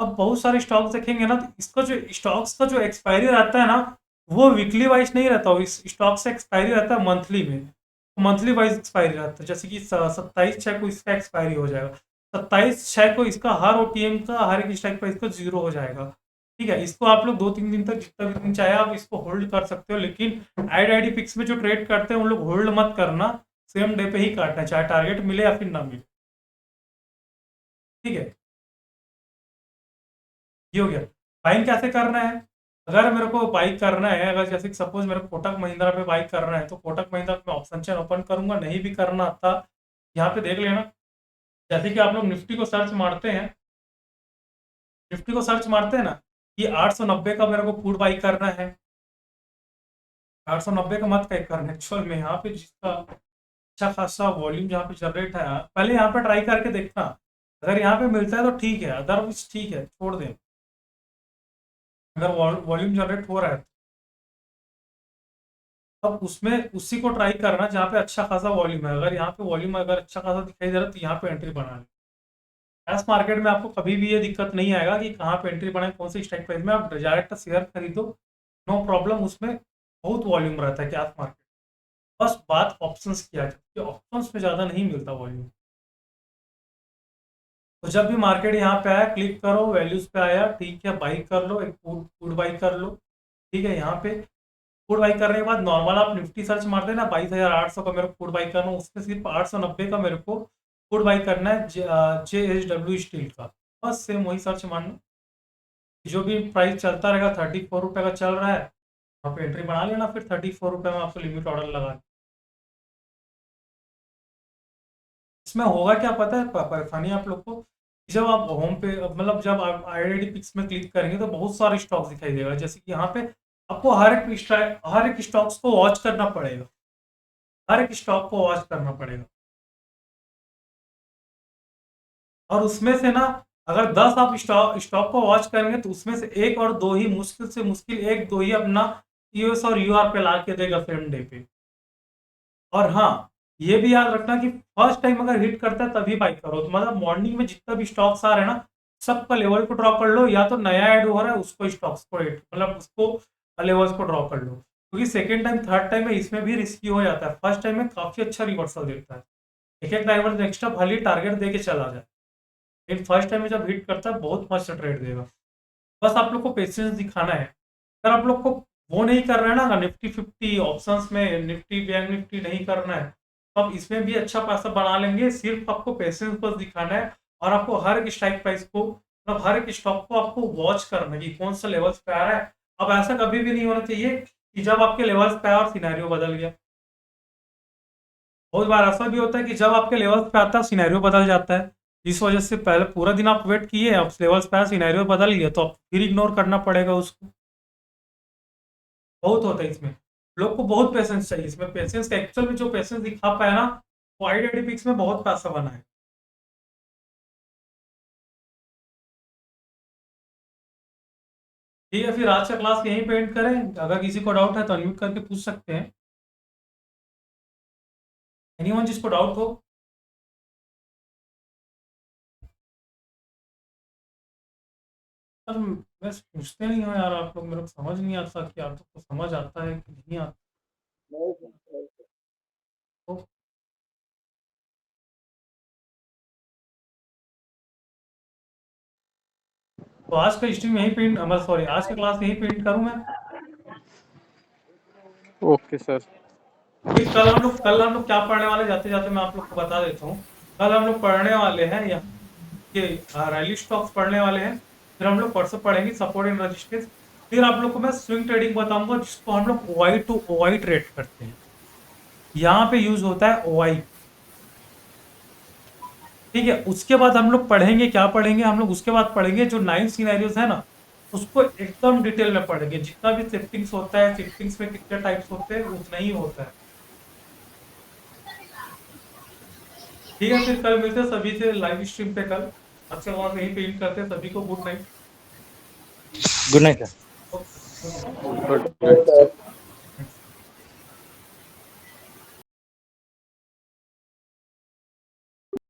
अब बहुत सारे स्टॉक्स देखेंगे ना, तो इसका जो स्टॉक्स का जो एक्सपायरी रहता है ना, वो वीकली वाइज नहीं रहता, इस स्टॉक से एक्सपायरी रहता है मंथली में, मंथली वाइज एक्सपायरी रहता है। जैसे कि 27/6 को इसका एक्सपायरी हो जाएगा, 27/6 को इसका हर ओटीएम का हर एक स्ट्राइक प्राइस का 0 हो जाएगा। ठीक है, इसको आप लोग 2-3 दिन तक जितना भी दिन चाहे आप इसको होल्ड कर सकते हो, लेकिन आईआईडी फिक्स में जो ट्रेड करते हैं उन लोग होल्ड मत करना, सेम डे पे ही काटना है, चाहे टारगेट मिले या फिर ना मिले। ठीक है, ये हो गया। बाइंग कैसे करना है? अगर मेरे को बाइक करना है, अगर जैसे कि सपोज मेरे को कोटक महिंद्रा पे बाइक करना है, तो कोटक महिंद्रा में ऑप्शन चेन ओपन करूंगा, नहीं भी करना आता यहाँ पे देख लेना। जैसे कि आप लोग निफ्टी को सर्च मारते हैं, निफ्टी को सर्च मारते हैं ना, कि 890 का मेरे को पुट बाई करना है, 890 का मत कहीं करना एक्चुअल में, यहाँ पे जिसका अच्छा खासा वॉल्यूम जहाँ पे जनरेट है, पहले यहाँ पे ट्राई करके देखना, अगर यहाँ पे मिलता है तो ठीक है, अदरवाइज ठीक है छोड़ दें। अगर वॉल्यूम जनरेट हो रहा है अब उसमें उसी को ट्राई करना जहाँ पे अच्छा खासा वॉल्यूम है। अगर यहाँ पे वॉल्यूम अगर अच्छा खासा दिखाई दे रहा है तो यहाँ पे एंट्री बना लें। कैश मार्केट में आपको कभी भी ये दिक्कत नहीं आएगा कि कहाँ पे एंट्री बनाए, कौन से स्ट्राइक प्राइस में। आप डायरेक्ट शेयर खरीदो, नो प्रॉब्लम, उसमें बहुत वॉल्यूम रहता है कैश मार्केट। बस बात ऑप्शंस की आ जाती है, ऑप्शंस में ज़्यादा नहीं मिलता वॉल्यूम। तो जब भी मार्केट यहाँ पे आया क्लिक करो, वैल्यूज पे आया ठीक है, बाई कर लो, एक पुट बाई कर लो। ठीक है, यहाँ पे पुट बाई करने के बाद नॉर्मल आप निफ्टी सर्च मारते हैं ना, 22,800 का मेरे को पुट बाई करना है, उसमें सिर्फ 890 का मेरे को पुट बाई करना है JSW स्टील का। बस सेम वही सर्च मारना, जो भी प्राइस चलता रहेगा, 34 रुपये का चल रहा है, वहाँ पे एंट्री बना लेना, फिर 34 रुपये में आपको लिमिट ऑर्डर लगा। इसमें होगा क्या पता है परेशानी आप लोग को, जब आप होम पे मतलब जब आप आईआईडी पिक्स में क्लिक करेंगे तो बहुत सारे स्टॉक्स दिखाई देगा। जैसे कि यहाँ पे आपको हर एक स्टॉक्स को वॉच करना पड़ेगा, हर एक स्टॉक को वॉच करना पड़ेगा। और उसमें से ना अगर 10 आप स्टॉक को वॉच करेंगे तो उसमें से एक और दो ही, मुश्किल से मुश्किल एक दो ही अपना यूएस और यूआर पे ला के देगा सेम डे पे। और हाँ, ये भी याद रखना कि फर्स्ट टाइम अगर हिट करता है तभी बाई करो। तो मतलब मॉर्निंग में जितना भी स्टॉक्स आ रहे हैं ना, सबका लेवल को ड्रॉ कर लो, या तो नया ऐड हो रहा है उसको स्टॉक्स को मतलब उसको लेवल्स को ड्रॉ कर लो, क्योंकि सेकेंड टाइम थर्ड टाइम में इसमें भी रिस्की हो जाता है। फर्स्ट टाइम में काफी अच्छा रिवर्सल देता है, एक एक डाइवर्स नेक्स्ट भले ही टारगेट दे के चला जाए, लेकिन फर्स्ट टाइम में जब हिट करता है बहुत मस्त ट्रेड देगा। बस आप लोग को पेशेंस दिखाना है। अगर आप लोग को वो नहीं कर रहे हैं ना, निफ्टी 50 ऑप्शंस में निफ्टी बैंक निफ्टी नहीं करना है, तो आप इसमें भी अच्छा पैसा बना लेंगे। सिर्फ आपको पेशेंस बस दिखाना है, और आपको हर एक स्ट्राइक प्राइस को मतलब हर एक स्टॉक को आपको वॉच करना है कि कौन सा लेवल्स पे आ रहा है। अब ऐसा कभी भी नहीं होना चाहिए कि जब आपके लेवल्स पे आया और सिनेरियो बदल गया। बहुत बार ऐसा भी होता है कि जब आपके लेवल्स पे आता है सिनेरियो बदल जाता है, इस वजह से पहले पूरा दिन आप वेट किए, अब लेवल्स पे आया सिनेरियो बदल गया तो आप फिर इग्नोर करना पड़ेगा उसको। बहुत होता है इसमें, लोग को बहुत पेशेंस चाहिए इसमें। पेशेंस का एक्चुअल में जो पेशेंस दिखा पाया ना, वो आईडीपिक्स में बहुत पैसा बना है। ठीक है, फिर आज का क्लास यहीं पे एंड करें। अगर किसी को डाउट है तो अनम्यूट करके पूछ सकते हैं। एनीवन जिसको डाउट हो। बस पूछते नहीं हो यार आप लोग, मेरे को समझ नहीं आता कि आप लोग को समझ आता है कि नहीं आता। तो आज का स्ट्रीम यहीं पे सॉरी, आज का क्लास यहीं पे एंड करूँ मैं। Okay sir. फिर कल हम लोग क्या पढ़ने वाले, जाते जाते मैं आप लोग को बता देता हूँ। कल हम लोग पढ़ने वाले हैं यहाँ ये रैली स्टॉक्स पढ़ने वाले हैं। फिर हम लोग परसों पढ़ेंगे सपोर्ट एंड रेजिस्टेंस। फिर आप लोग को मैं स्विंग ट्रेडिंग बताऊंगा, जिसको हम लोग ओआई टू ओआई ट्रेड करते हैं। यहाँ पे यूज होता है ओआई। ठीक है, उसके बाद हम लोग पढ़ेंगे, क्या पढ़ेंगे हम लोग, उसके बाद पढ़ेंगे जो 9 सिनेरियोज है ना, उसको एकदम डिटेल में पढ़ेंगे। जितना भी शिफ्टिंग्स होता है, शिफ्टिंग्स में कितने टाइप्स होते हैं, उतना ही होता है। ठीक है, फिर कल मिलते हैं सभी से लाइव स्ट्रीम पे। कल अच्छा वहां यहीं पे एंड करते हैं। सभी को good night. Good night sir. Good night.